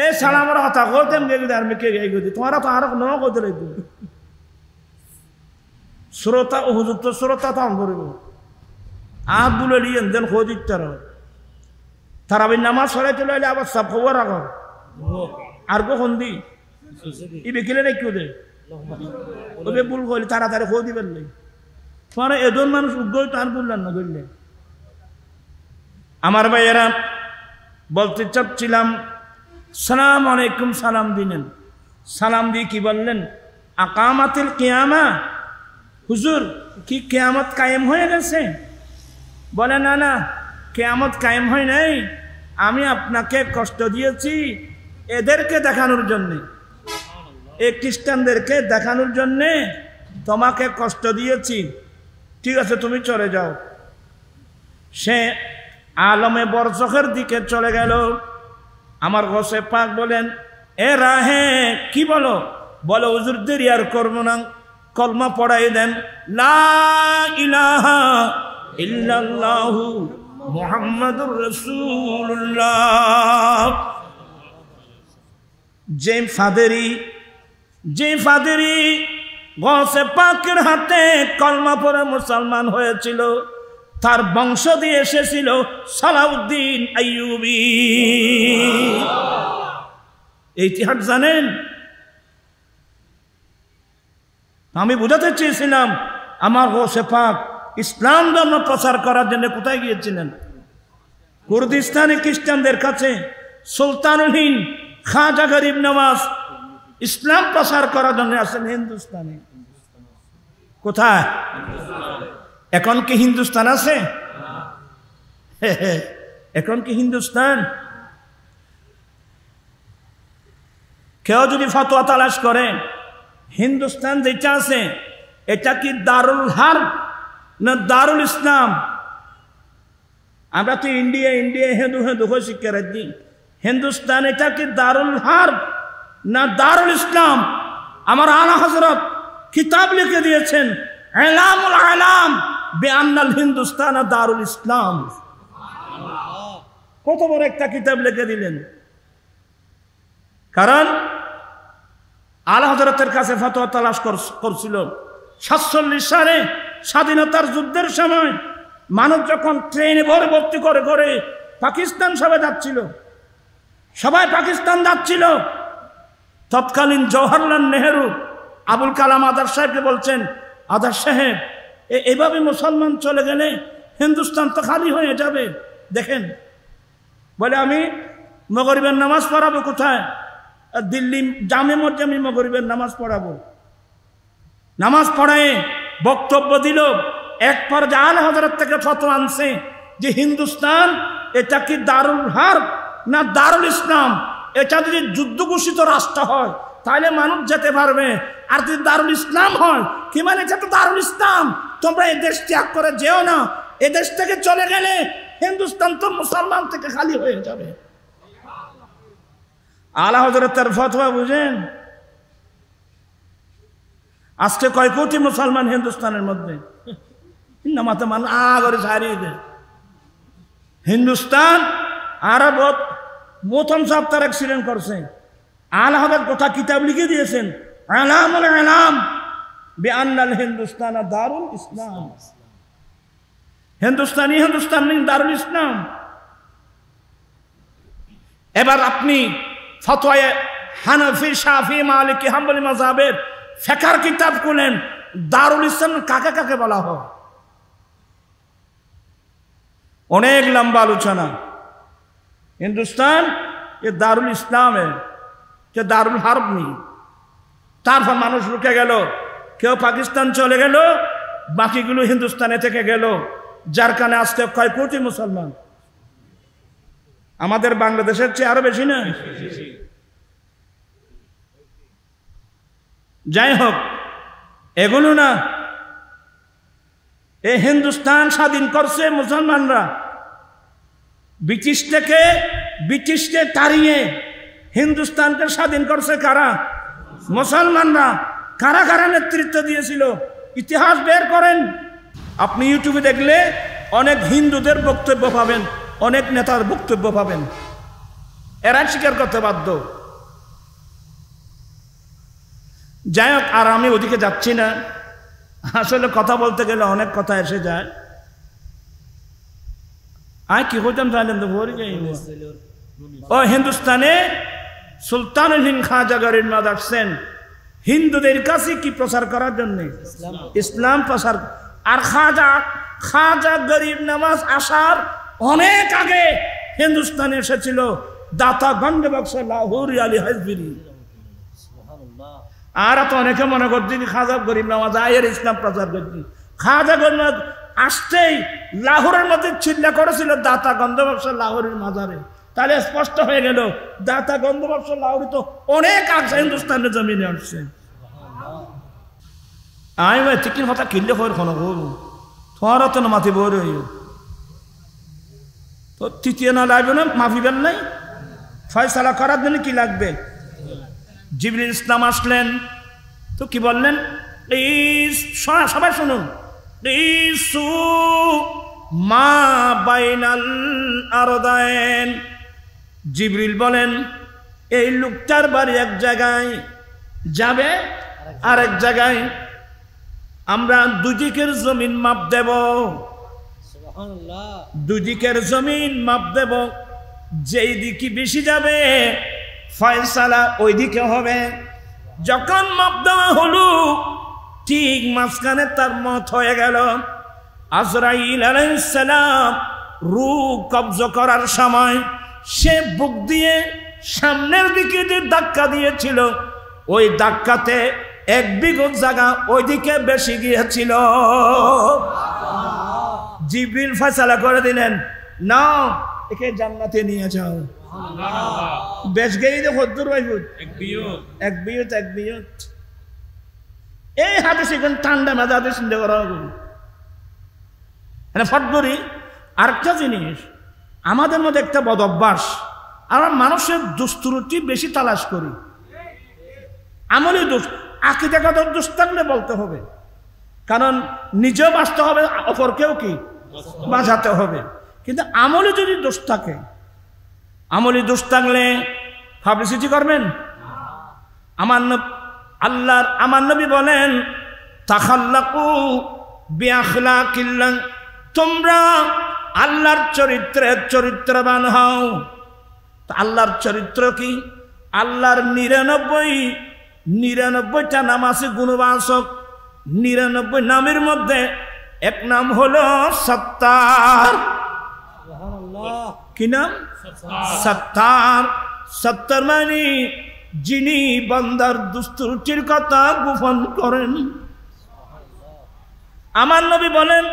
এ সালামের কথা করতাম আর মেকে গেছি তোমার তো আরো ন করতে লাগবে শ্রোতা ও হুজুর তো শ্রোতা তো আম করব আব্দুল আলী দেন খোঁজিত তারা নামাজ সরাই চলে এলে আবার সব খবর রাখো আর কখন দি ই বেকিলে রেখে দে ওবে ভুল করলে তাড়াতাড়ি খোঁজ দিবেন নাই তোমার এজন মানুষ উগ্র তার বললেন না ধরলে। আমার ভাইয়েরা, বলতে চাচ্ছিলাম সালাম আলাইকুম সালাম দিলেন, সালাম দিয়ে কি বললেন? আকামাতিল কিয়ামা, হুজুর কি কিয়ামত কায়েম হয়ে গেছে? বলে না না, কিয়ামত কায়েম হয় নাই, আমি আপনাকে কষ্ট দিয়েছি এদেরকে দেখানোর জন্যে, এই খ্রিস্টানদেরকে দেখানোর জন্যে তোমাকে কষ্ট দিয়েছি, ঠিক আছে তুমি চলে যাও। সে আলমে বরজখের দিকে চলে গেল। আমার গোসে পাক বলেন, এ রাহে কি বলো? বলো হুজুর দেরি আর করবো না, কলমা পড়াই দেন, লা ইলাহা ইল্লাল্লাহু মুহাম্মাদুর রাসূলুল্লাহ। যে ফাদেরি গোসে পাকের হাতে কলমা পড়ে মুসলমান হয়েছিল, তার বংশ দিয়ে এসেছিল সালাউদ্দিন আইয়ুবী। এই ইতিহাস জানেন? আমি বুঝাতে চেয়েছিলাম আমার গোসে পাক ইসলাম ধর্ম প্রচার করার জন্য কোথায় গিয়েছিলেন? কুর্দিস্তানি খ্রিস্টানদের কাছে সুলতানুল হিন্দ খাজা গরিব নওয়াজ ইসলাম প্রচার করার জন্য আসেন হিন্দুস্তানে। কোথায়? এখন কি হিন্দুস্তান আছে? এখন কি হিন্দুস্তান? কেউ যদি ফতোয়া তালাশ করে হিন্দুস্তান যেটা আছে এটা কি দারুল হার্ব না দারুল ইসলাম? আমরা তো ইন্ডিয়া হেঁদু শিক্ষা রাখি। হিন্দুস্তান এটা কি দারুল হার্ব না দারুল ইসলাম? আমার আলা হযরত কিতাব লিখে দিয়েছেন, ইলামুল আলাম বিআন্নাল হিন্দুস্তান দারুল ইসলাম। কত বড় একটা কিতাব লিখে দিলেন। কারণ আলা হযরতের কাছে ফতোয়া তালাশ করছিল 47 সালে স্বাধীনতার যুদ্ধের সময় মানুষ যখন ট্রেনে ভর্তি করে করে পাকিস্তান সবাই পাকিস্তান যাচ্ছিল, তৎকালীন জওহরলাল নেহেরু আবুল কালাম আজাদ সাহেবকে বলছেন, আজাদ সাহেব এইভাবে মুসলমান চলে গেলে হিন্দুস্তান তো খালি হয়ে যাবে, দেখেন। বলে আমি মাগরিবের নামাজ পড়াবো কোথায়? দিল্লি জামে মসজিদে আমি মাগরিবের নামাজ পড়াবো। নামাজ পড়ায় বক্তব্য দিল। এক পর্যায়ে আলা হযরত থেকে ফতোয়া আনছে যে হিন্দুস্তান এটা কি দারুল হার্ব না দারুল ইসলাম? এটা যদি যুদ্ধ ঘোষিত রাষ্ট্র হয় তাহলে মানুষ যেতে পারবে, আর যদি দারুল ইসলাম হয় কি মানে এটা তো দারুল ইসলাম, তোমরা এই দেশ ত্যাগ করে যেও না, এ দেশ থেকে চলে গেলে হিন্দুস্তান তো মুসলমান থেকে খালি হয়ে যাবে। আলা হযরতের ফতোয়া বুঝেন? আজকে কয় কোটি মুসলমান হিন্দুস্তানের মধ্যে? নামাতে মান আগরে ছাড়িয়ে দেয় হিন্দুস্তান। আরব প্রথম সপ্তাহ অ্যাক্সিডেন্ট করছে। আলা হযরত কথা কিতাব লিখে দিয়েছেন, আলামুল আলাম বিআন্নাল হিন্দুস্তান দারুল ইসলাম। হিন্দুস্তান দারুল ইসলাম। এবার আপনি ফতোয়ায়ে হানাফি, শাফি, মালিকি, হাম্বলি মাযহাবের ফিকহের কিতাব খুলেন, দারুল ইসলাম কাকে কাকে বলা হয়? অনেক লম্বা আলোচনা। হিন্দুস্তান এ দারুল ইসলাম যে দারুল হার্ব নেই। তারপর মানুষ রুকে গেল, কেউ পাকিস্তান চলে গেল, বাকিগুলো হিন্দুস্তানে থেকে গেল, যার কারণে আজকে কয় কোটি মুসলমান? আমাদের বাংলাদেশের চেয়ে আরো বেশি না? যাই হোক, এগুলো না, এই হিন্দুস্তান স্বাধীন করছে মুসলমানরা। ব্রিটিশকে তাড়িয়ে হিন্দুস্তানকে স্বাধীন করছে কারা? মুসলমানরা। কারা কারা নেতৃত্ব দিয়েছিল ইতিহাস বের করেন। আপনি ইউটিউবে দেখলে অনেক হিন্দুদের বক্তব্য পাবেন, অনেক নেতার বক্তব্য পাবেন, এরা স্বীকার করতে বাধ্য। যাই হোক, আর আমি ওদিকে যাচ্ছি না। আসলে কথা বলতে গেলে অনেক কথা এসে যায়। আয় কি হইতাম জানেন তো ভরে যাই। ও হিন্দুস্তানে সুলতানুল হিন্দ খাজা গরিব নওয়াজ আসছেন হিন্দুদের কাছে কি প্রচার করার জন্য? ইসলাম প্রচার। আর খাজা গরিব নওয়াজ আসার অনেক আগে হিন্দুস্তানে এসেছিল দাতা গঞ্জবক্স লাহোরি আলী হাজবিরি। আর তো অনেকে মনে করছি খাজা গরিব নওয়াজ আয়ের ইসলাম প্রচার করছি। খাজা গরিব নওয়াজ আসতেই লাহোরের মধ্যে চিল্লা করেছিল দাতা গন্ধবক্স লাহোরের মাজারে। তাহলে স্পষ্ট হয়ে গেল দাতা গন্ধবক্স লাহোরি তো অনেক আগে হিন্দুস্তানের জমিনে আসছে। আমি ভাই ঠিক কথা কিনলে হয় কোনো বলু তোমারও তো মাথি বই রই তো তৃতীয় না লাগবে না, মাফিবেন নাই। ফয়সালা করার জন্য কি লাগবে? জিবরিল ইসলাম আসলেন তো কি বললেন? সবাই শুনুন, মা বাইনাল আরদাইন। জিবরিল বলেন এই লোকটার বাড়ি এক জায়গায়, যাবে আরেক জায়গায়, আমরা দুদিকের জমিন মাপ দেব, দুদিকের জমিন মাপ দেব, যেই দিকে বেশি যাবে ফয়সালা ওই দিকে হবে। যখন মাপ দেওয়া হলো ঠিক মাঝখানে তার মত হয়ে গেল। আজরাইল আলাইহিস সালাম রূহ কবজ করার সময় সে বুক দিয়ে সামনের দিকে যে ধাক্কা দিয়েছিল ওই ধাক্কাতে এক বিঘত জায়গা ওইদিকে বেশি গিয়েছিল। জিবরিল ফয়সালা করে দিলেন, না একে জান্নাতে নিয়ে যাও। বেশ গেই যে হদ্দুর বাইবুত এক বিয়ত এই হাদিস এখন ঠান্ডা মেজাজে চিন্তা করা হবে। ফট করি আরেকটা জিনিস, আমাদের মধ্যে একটা বদ অভ্যাস, আমরা মানুষের দুস্তুরুটি বেশি তালাশ করি। আমলি দোষ, আকীদাগত দোষ থাকলে বলতে হবে, কারণ নিজেও বাঁচতে হবে, অপরকেও কি বাঁচাতে হবে। কিন্তু আমলি যদি দোষ থাকে, আমলি দোষ থাকলে পাবলিসিটি করবেন। আমার নবী বলেন তাখাল্লাকু বিআখলাকিল্লাহ, তোমরা আল্লাহর চরিত্রের চরিত্রবান হও। আল্লাহর চরিত্র কি? আল্লাহর 99টা নাম আছে গুণবাচক। 99 নামের মধ্যে এক নাম হলো সত্তার। কি নাম? সত্তার। সত্তার মানে যিনি বান্দার দুস্তুরুটির কথা গোপন করেন। আমার নবী বলেন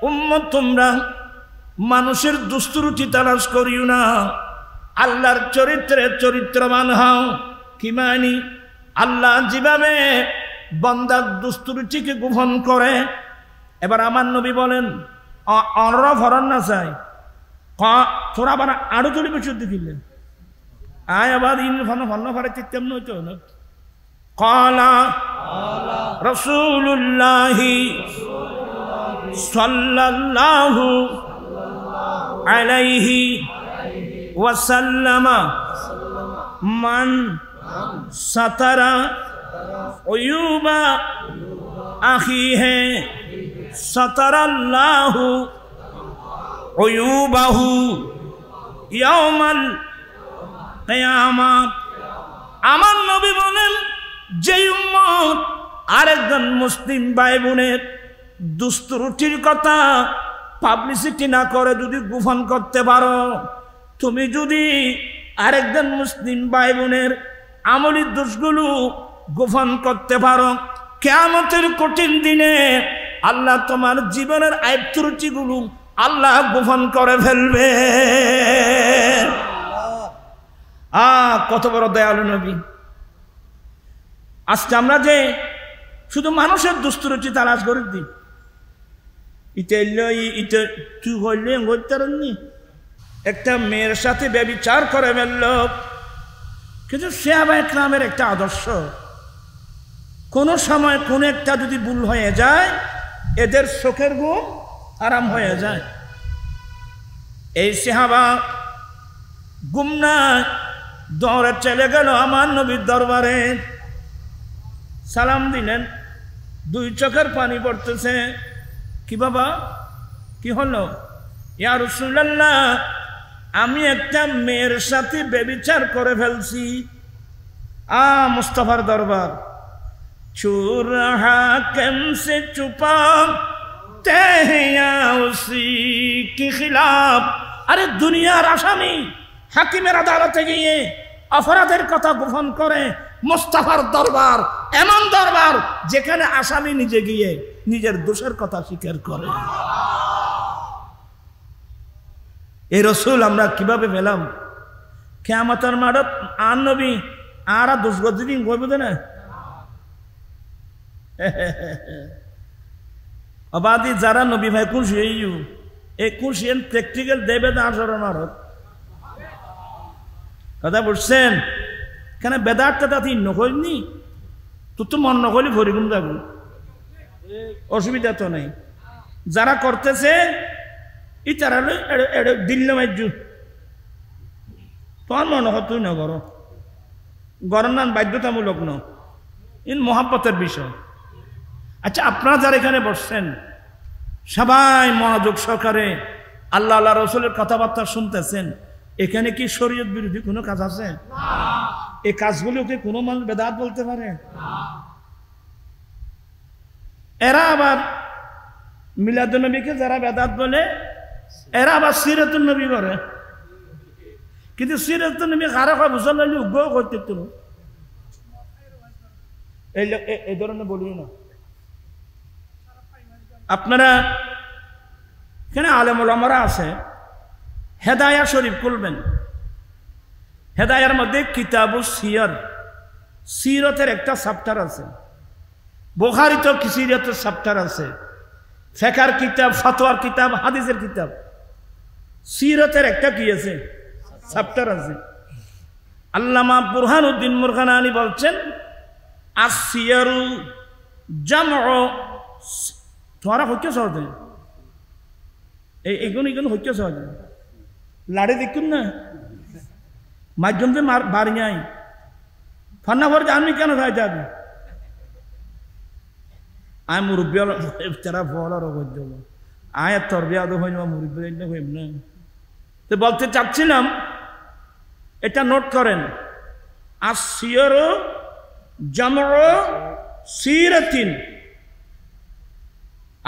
উম্মত তোমরা মানুষের দুস্তুরুটি তালাশ করিও না, আল্লাহর চরিত্রে চরিত্রবান হও। কি মানি? আল্লাহ যেভাবে বান্দার দুস্তুরুটিকে গোপন করে। এবার আমার নবী বলেন অনর ফরন না চাই তোরা আবার আরো চলি বছর দেখিলেন আয় আবার ইন ফন্ন ফরে তেমন হইতো না। ক্বালা রাসূলুল্লাহি সাল্লাল্লাহু আলাইহি ওয়াসাল্লাম মান সাতারা উয়ুবা আখিহি সাতারাল্লাহু উয়ুবাহু ইয়াউমাল কিয়ামাত। আমার নবী বলেন যে উম্মত আরেকজন মুসলিম ভাই বোনের দুস্তুরুটির কথা পাবলিসিটি না করে যদি গোপন করতে পারো, তুমি যদি আরেকজন মুসলিম ভাই বোনের আমলি দোষগুলো গোপন করতে পারো, কিয়ামতের কঠিন দিনে আল্লাহ তোমার জীবনের আইব ত্রুটিগুলো আল্লাহ গোপন করে ফেলবে। কত বড় দয়ালু নবী। আজকে আমরা যে শুধু মানুষের দুস্তুরুচি তালাশ করে দিই, তুই হইলে করতেনি একটা মেয়ের সাথে ব্যভিচার করে ফেলল। কিন্তু সাহাবা ইকরামের একটা আদর্শ, কোনো সময় কোনো একটা যদি ভুল হয়ে যায় এদের চোখের ঘুম আরাম হয়ে যায়। এই সাহাবা গুমনায় দৌড়ে চলে গেল আমার নবীর দরবারে, সালাম দিলেন, দুই চোখের পানি পড়তেছে। কি বাবা, কি হলো? ইয়া রাসূলুল্লাহ, আমি একটা মেয়ের সাথে ব্যভিচার করে ফেলছি। মুস্তাফার দরবার, চোর হাকিম সে চুপা উসি কি খিলাফ। আরে দুনিয়ার আসামি হাকিমের আদালতে গিয়ে অপরাধের কথা গোপন করে। মুস্তাফার দরবার এমন দরবার যেখানে আসামি নিজে গিয়ে নিজের দোষের কথা স্বীকার করে। এই রসুল আমরা কিভাবে পেলাম? কিয়ামতের মাঠত আর নবী আর দোষ দিন কইব না। অবাদি যারা নবী ভাই খুশি এই খুশি প্র্যাকটিক্যাল দেবে না আসরের মাঠত। কথা বুঝছেন? কেন বেদারটা তাতে নকইনি, তোর তো মন নকলি ভরিগুম যাব, অসুবিধা তো নেই। যারা করতেছে ইতারা দিল্ল মাইজু, তোমার মনে হয় তুই না করো, গরম বাধ্যতামূলক ন, ইন মহাব্বতের বিষয়। আচ্ছা, আপনারা যারা এখানে বসছেন সবাই মনোযোগ সহকারে আল্লাহ আল্লাহ রসুলের কথাবার্তা শুনতেছেন, এখানে কি শরীয়ত বিরোধী কোনো কাজ আছে? এই কাজগুলোকে কোনো মানুষ বেদাত বলতে পারে? এরা আবার মিলাদুন নবীকে যারা বেদাত বলে, এরা আবার সিরাতুন নবী করে। কিন্তু সিরাতুন নবী কারো কথা বুঝা লাগলে উগ্র করতে এই ধরনের বলি না। আপনারা এখানে আলেম ওলামারা আছে, হেদায়া শরীফ খুলবেন। হেদায়ার মধ্যে কিতাবুস সিয়ার, সিরতের একটা চ্যাপ্টার আছে। বুখারীতে সিরতের চ্যাপ্টার আছে, ফিকহের কিতাব, ফতোয়ার কিতাব, হাদিসের কিতাব। সিরতের একটা কি আছে? চ্যাপ্টার আছে। আল্লামা বুরহানুদ্দিন মুরগানানী বলছেন, আসিয়ারু জামউ, তোরা হচ্ছে সহজে এইগুলো হচ্ছে সহজে লাড়ে দেখুন না, মাধ্যমে বাড়ি নাই ফান্না ভর আমি কেন খাই যাবি? আয় মুরব্বী তারা ফলার আয় তোর বিয়া তো হইন মুরব্বী হইব না। তো বলতে চাচ্ছিলাম, এটা নোট করেন, আসিয়ারু জামউ সিরাতিন,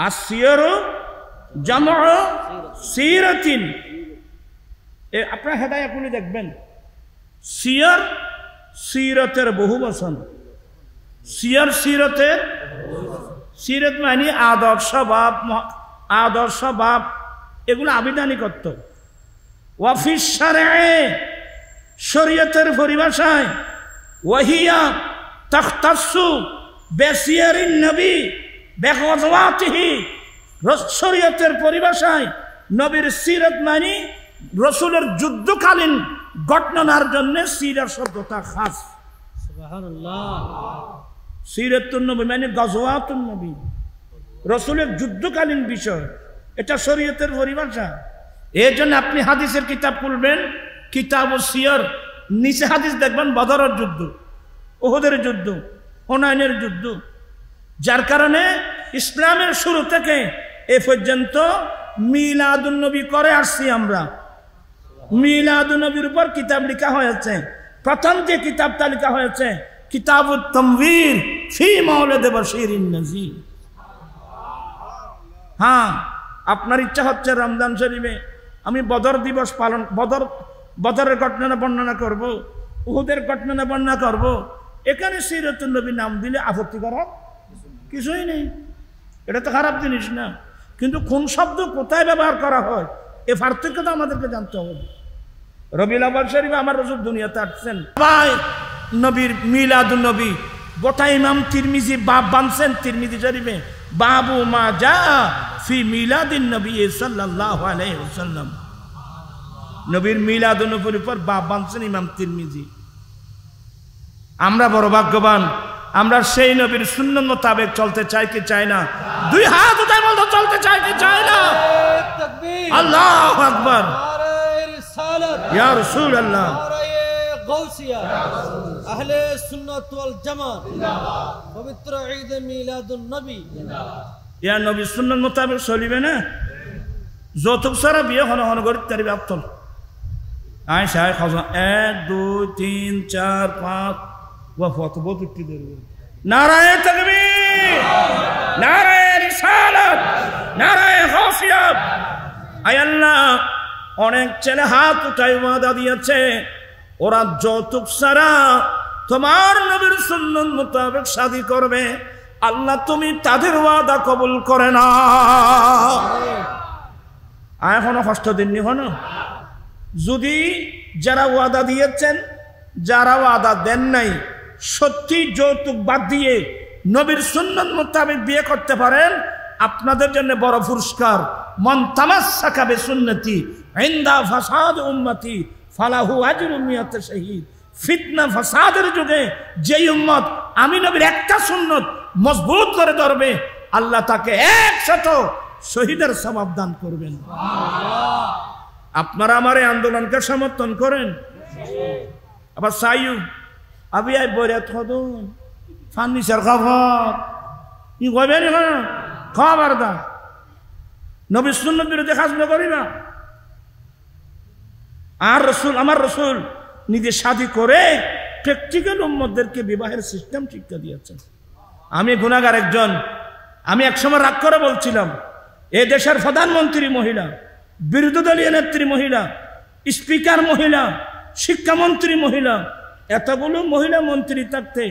আসিয়ারু জামউ সিরাতিন। আপনারা হেদায়া খুলে দেখবেন, সিয়ার সিরতের বহু বচন। সিয়ার সিরতের, সিরত মানে আদর্শ ভাব এগুলো আবিধানিকত্ব। ওয়াফিস শারঈ, শরীয়তের পরিভাষায়, ওয়াহিয়া তাখতাসু বিসিয়ারিন নবী বিগজওয়াতিহি, শরীয়তের পরিভাষায় নবীর সিরত মানে রসুলের যুদ্ধকালীন ঘটনার জন্য সিরাত শব্দটা খাস। সুবহানাল্লাহ। সিরাতুন নবী মানে গজওয়াতুন নবী, রসুলের যুদ্ধকালীন বিষয়, এটা শরীয়তের পরিভাষা। এর জন্য আপনি হাদিসের কিতাব খুলবেন, কিতাবুস সিয়ার, নিচে হাদিস দেখবেন বদরের যুদ্ধ, উহুদের যুদ্ধ, হুনাইনের যুদ্ধ। যার কারণে ইসলামের শুরু থেকে এ পর্যন্ত মিলাদুন নবী করে আসছি আমরা। মিলাদুন নবীর উপর কিতাব লেখা হয়েছে। প্রথম যে কিতাবটা লেখা হয়েছে কিতাবুত তামবীর ফি মাওলিদ বাশীরিন নাযীর। হ্যাঁ, আপনার ইচ্ছা হচ্ছে রমজান শরীফে আমি বদর দিবস পালন, বদরের ঘটনা বর্ণনা করব, উহুদের ঘটনা বর্ণনা করব, এখানে সিরাতুন নবী নাম দিলে আপত্তি করার কিছুই নেই, এটা তো খারাপ জিনিস না। কিন্তু কোন শব্দ কোথায় ব্যবহার করা হয় এ পার্থক্যটা আমাদেরকে জানতে হবে। রবিউল আউয়াল শরীফে আমার রাসূল দুনিয়াতে আসছেন, ভাই নবীর মিলাদুন নবী গোটা ইমাম তিরমিজি বাব বানছেন তিরমিজি শরীফে, বাবু মা যা ফি মিলাদিন নবী সাল্লাল্লাহু আলাইহি ওয়াসাল্লাম। নবীর মিলাদুন নবীর উপর বাব বানছেন ইমাম তিরমিজি। আমরা বড় ভাগ্যবান, আমরা সেই নবীর সুন্নাত মোতাবেক চলতে চাই কি চাই না? দুই হাত উঠায় বলতে চলতে চাই কি চাই না? তাকবীর, আল্লাহু আকবার, নারে রিসালাত, ইয়া রাসূলুল্লাহ, নারে গাউসিয়া, আহলে সুন্নাত ওয়াল জামাত জিন্দাবাদ, পবিত্র ঈদ মিলাদুন নবী জিন্দাবাদ। ইয়া নবী সুন্নাত মোতাবেক চলিবে না? যৌতুক ছাড়া বিয়ে হন হন করে তারি বাপতল আয় সাহেব খাওয়া 1 2 3 4 5 ওয়াফাত বহুত উঠতে দেবে। নারায়ে তাকবীর, নারায়ে রিসালাত, নারায়ে গাউসিয়া। আয় আল্লাহ, অনেক ছেলে হাত উঠাই ওয়াদা দিয়েছে ওরা যৌতুক ছাড়া তোমার নবীর সুন্নাত মোতাবেক শাদী করবে। আল্লাহ তুমি তাদের ওয়াদা কবুল করে না। এখনো কষ্ট দিননি হন। যদি যারা ওয়াদা দিয়েছেন, যারা ওয়াদা দেন নাই, সত্যি যৌতুক বাদ দিয়ে নবীর সুন্নাত মোতাবেক বিয়ে করতে পারেন, আপনাদের জন্য বড় পুরস্কার। মান তামাসসাকা বিসুন্নতি ইনদা ফাসাদ উম্মতি ফালাহু আজরুম মিয়াত শাহীদ। ফিতনা ফাসাদের যুগে যেই উম্মত আমি নবীর একটা সুন্নত মজবুত করে ধরবে, আল্লাহ তাকে 100 শহীদের সওয়াব দান করবেন। আপনারা আমার এই আন্দোলনকে সমর্থন করেন। আবার সাইয়ু আবি আই বরিয়াত খদুন ফার্নিচার খবর ই কইবেন না খবরদার নবীর সুন্নাত বিরুদ্ধে কাজ না করি না। আর রাসূল, আমার রাসূল নিজে শাদী করে প্র্যাকটিক্যাল উম্মতদেরকে বিবাহের সিস্টেম শিক্ষা দিয়েছেন। আমি গুনাহগার একজন। আমি একসময় রাগ করে বলছিলাম এই দেশের প্রধানমন্ত্রী মহিলা, বিরোধী দলীয় নেত্রী মহিলা, স্পিকার মহিলা, শিক্ষামন্ত্রী মহিলা, এতগুলো মহিলা মন্ত্রী থাকতে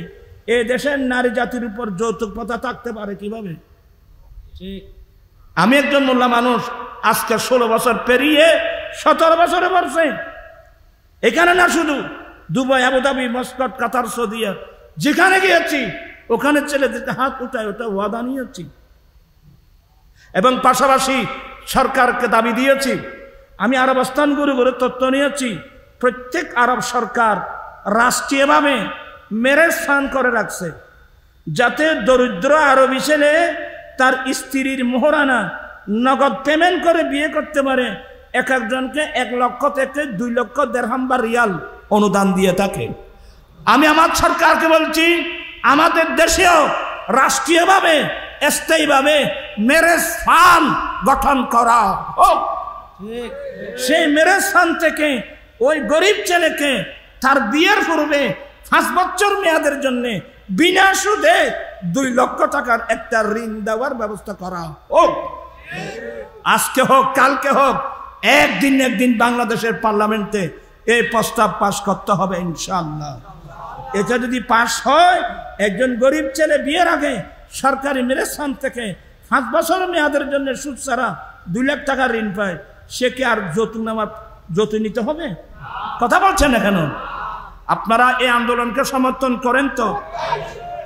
এই দেশের নারী জাতির উপর যৌতুক প্রথা থাকতে পারে কিভাবে? আমি একজন মোল্লা মানুষ, আজকে 16 বছর পেরিয়ে 17 বছরে পড়ছে। এখানে না, শুধু দুবাই, আবুধাবি, মস্কট, কাতার, সৌদিয়া যেখানে গিয়েছি ওখানে ছেলেদেরকে হাত উঠায় ওটা ওয়াদা নিয়েছি। এবং পাশাপাশি সরকারকে দাবি দিয়েছি। আমি আরবস্থান ঘুরে ঘুরে তথ্য নিয়েছি, প্রত্যেক আরব সরকার রাষ্ট্রীয়ভাবে মেরেজ ফান করে রাখছে, যাতে দরিদ্র আরবি ছেলে তার স্ত্রীর মোহরানা নগদ পেমেন্ট করে বিয়ে করতে পারে। এক একজনকে 1 লক্ষ থেকে 2 লক্ষ দিরহাম বা রিয়াল অনুদান দিয়ে থাকে। আমি আমার সরকারকে বলছি, আমাদের দেশেও রাষ্ট্রীয়ভাবে স্থায়ীভাবে মেরেজ ফান্ড গঠন করা হোক। সেই মেরেজ ফান্ড থেকে ওই গরিব ছেলেকে তার বিয়ের পূর্বে 5 বছর মেয়াদের জন্য বিনা সুদে 2 লক্ষ টাকার একটা ঋণ দেওয়ার ব্যবস্থা করা হোক। আজকে হোক, কালকে হোক, একদিন বাংলাদেশের পার্লামেন্টে এই প্রস্তাব পাশ করতে হবে ইনশাআল্লাহ। এটা যদি পাশ হয়, একজন গরিব ছেলে বিয়ের আগে সরকারি মেরেজ ফান্ড থেকে 5 বছর মেয়াদের জন্য সুদ ছাড়া 2 লাখ টাকা ঋণ পায়, সে কি আর যৌতুক নিতে হবে? কথা বলছেন না কেন? আপনারা এই আন্দোলনকে সমর্থন করেন তো?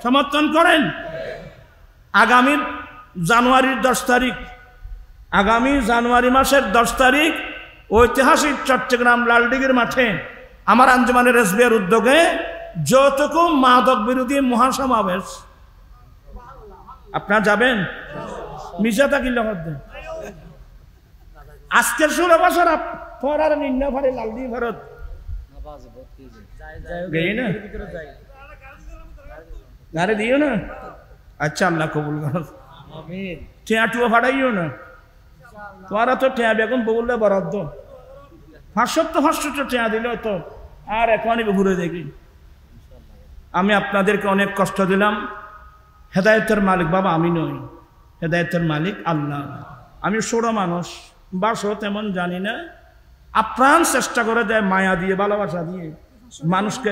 সমর্থন করেন। আগামী জানুয়ারির 10 তারিখ, আগামী জানুয়ারি মাসের 10 তারিখ ঐতিহাসিক চট্টগ্রাম লালদিঘির মাঠে আমার আঞ্জুমানের এসবিআর উদ্যোগে যৌতুক মাদক বিরোধী মহাসমাবেশ। আপনারা যাবেন? মিশা থাকিলে মধ্যে আজকের 16 বছর পর আর নিম্ন ভারে লালদি ভারত গাড়ি দিও না। আচ্ছা, আল্লাহ কবুল করো। ঠেয়া টুয়া ফাটাইও না। তোমারা তো ঠেয়া বেগুন বললে বরাদ্দ 500 ঠেয়া দিল তো আর এখনই ঘুরে দেখি। আমি আপনাদেরকে অনেক কষ্ট দিলাম। হেদায়েতের মালিক বাবা আমি নই, হেদায়েতের মালিক আল্লাহ। আমি ছোড়ো মানুষ, বাসও তেমন জানি না। আপ্রাণ চেষ্টা করে দেয় মায়া দিয়ে, ভালোবাসা দিয়ে মানুষকে।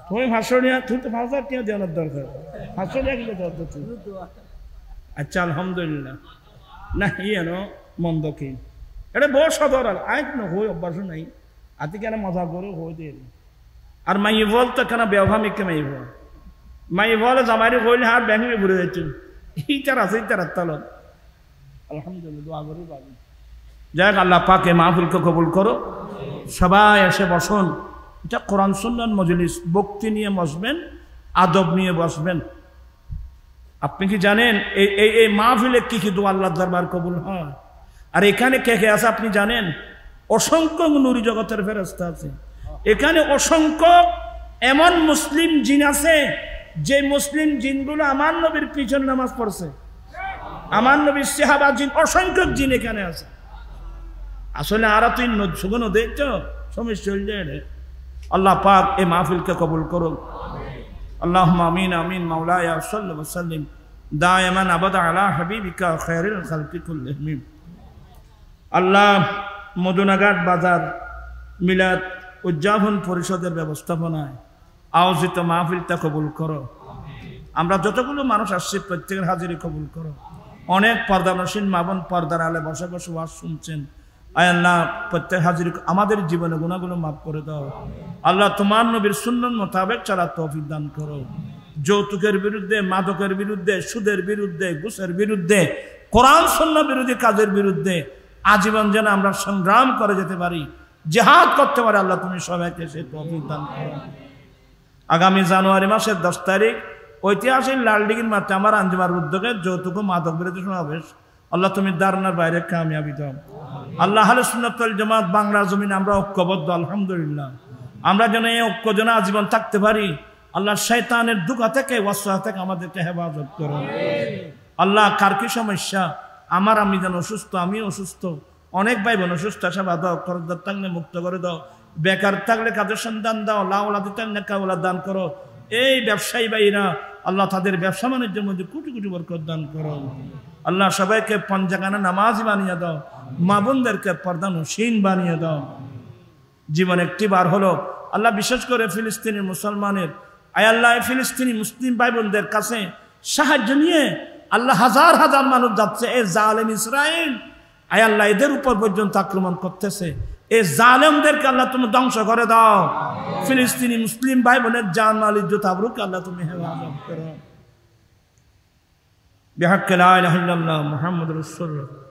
তুমি ভাষণিয়া, তুই তো 5,000 টাকা দেওয়ার দরকার, ভাষণিয়া গেলে দরকার। আচ্ছা, আলহামদুলিল্লাহ। না ইয়েনো মন্দ কি এটা বড় সদর আয় না হই অভ্যাস নাই। আতি কেন মজা করে হয়ে দিয়ে আর মাই বলতো কেন ব্যবহামিককে মাই বল মাই বলে জামাইরে কইলে হাত ব্যাংকে ঘুরে যাচ্ছ ইটার আছে ইটার তলত আলহামদুলিল্লাহ দোয়া করি পাবি যাক আল্লাহ পাকে মাহফিলকে কবুল করো সবাই এসে বসুন এটা কোরআন সুন্নাত মজলিস ভক্তি নিয়ে বসবেন আদব নিয়ে বসবেন আপনি কি জানেন এই মাহফিলে কি কি দোয়া আল্লাহর দরবার কবুল হয় আর এখানে কে কে আছে আপনি জানেন অসংখ্য নূরি জগতের ফেরেশতা আছে এখানে অসংখ্য এমন মুসলিম জিন আছে যে মুসলিম জিনগুলো আমার নবীর পিছনে নামাজ পড়ছে আমার নবীর সাহাবা জিন অসংখ্য জিন এখানে আছে আসলে আর তুই সুগন দেখছো সমস্যা হয়ে যায় আল্লাহ পাক এই মাহফিলকে কবুল করুন আল্লাহুম্মা আমিন আমিন মাওলায়া সাল্লি ওয়া সাল্লিম দায়মান আবাদা আলা হাবিবিকা খায়রুল খালকি কুল্লিহিম আল্লাহ মদুনাঘাট বাজার মিলাদ উদযাপন পরিষদের ব্যবস্থাপনায় আয়োজিত মাহফিলটা কবুল করো আমরা যতগুলো মানুষ আসছি প্রত্যেকের হাজিরি কবুল করো অনেক পর্দানসীন মা বোন পর্দার আলে বসে বসে ওয়াজ শুনছেন আয় আল্লাহ প্রত্যেক হাজিরি আমাদের জীবনে গুনাহগুলো মাফ করে দাও আল্লাহ তোমার নবীর সুন্নাত মোতাবেক চলার তৌফিক দান করো যৌতুকের বিরুদ্ধে মাদকের বিরুদ্ধে সুদের বিরুদ্ধে ঘুষের বিরুদ্ধে কোরআন সুন্নাহ বিরোধী কাজের বিরুদ্ধে আজীবন যেন আমরা সংগ্রাম করে যেতে পারি জিহাদ করতে পারি আল্লাহ তুমি সবাইকে সেই তৌফিক দান করো আগামী জানুয়ারি মাসের 10 তারিখ ঐতিহাসিক লালদিঘির মাঠে আমার আঞ্জুমার উদ্যোগে যৌতুক ও মাদক বিরোধী সমাবেশ আল্লাহ তুমি ধারণার বাইরে কামিয়াবি দাও আল্লাহ আহলে সুন্নাত ওয়াল জামাত বাংলা জমিন আমরা ঐক্যবদ্ধ আলহামদুলিল্লাহ আমরা যেন এই ঐক্য যেন আজীবন থাকতে পারি আল্লাহ শয়তানের দুঃখ থেকে ওয়াসওয়াসা থেকে আমাদেরকে হেফাজত করো আল্লাহ কার কি সমস্যা আমার আমি যেন অসুস্থ আমি অসুস্থ অনেক ভাই বোন অসুস্থ সেবা দাও করদার থাকলে মুক্ত করে দাও বেকার থাকলে কাজের সন্ধান দাও লাউলাদি থাকলে কাউলা দান করো এই ব্যবসায়ী ভাইরা আল্লাহ তাদের ব্যবসা বাণিজ্যের মধ্যে কোটি কোটি বরকত দান করো আল্লাহ সবাইকে পঞ্জাগানা নামাজি বানিয়ে দাও মা বোনদেরকে পর্দানসীন বানিয়ে দাও জীবন একটি বার হলো আল্লাহ বিশেষ করে ফিলিস্তিনি মুসলমানের আয় আল্লাহ ফিলিস্তিনি মুসলিম ভাই বোনদের কাছে সাহায্য নিয়ে আল্লাহ হাজার হাজার মানুষ যাচ্ছে এই জালেম ইসরাইল আয় আল্লাহ এদের উপর পর্যন্ত আক্রমণ করতেছে এই জালেমদেরকে আল্লাহ তুমি ধ্বংস করে দাও ফিলিস্তিনি মুসলিম ভাই বোনের জান মাল ইজ্জত আবরুকে আল্লাহ তুমি হেফাজত করো বিহাক্কে লা ইলাহা ইল্লাল্লাহ মুহাম্মাদুর রাসূলুল্লাহ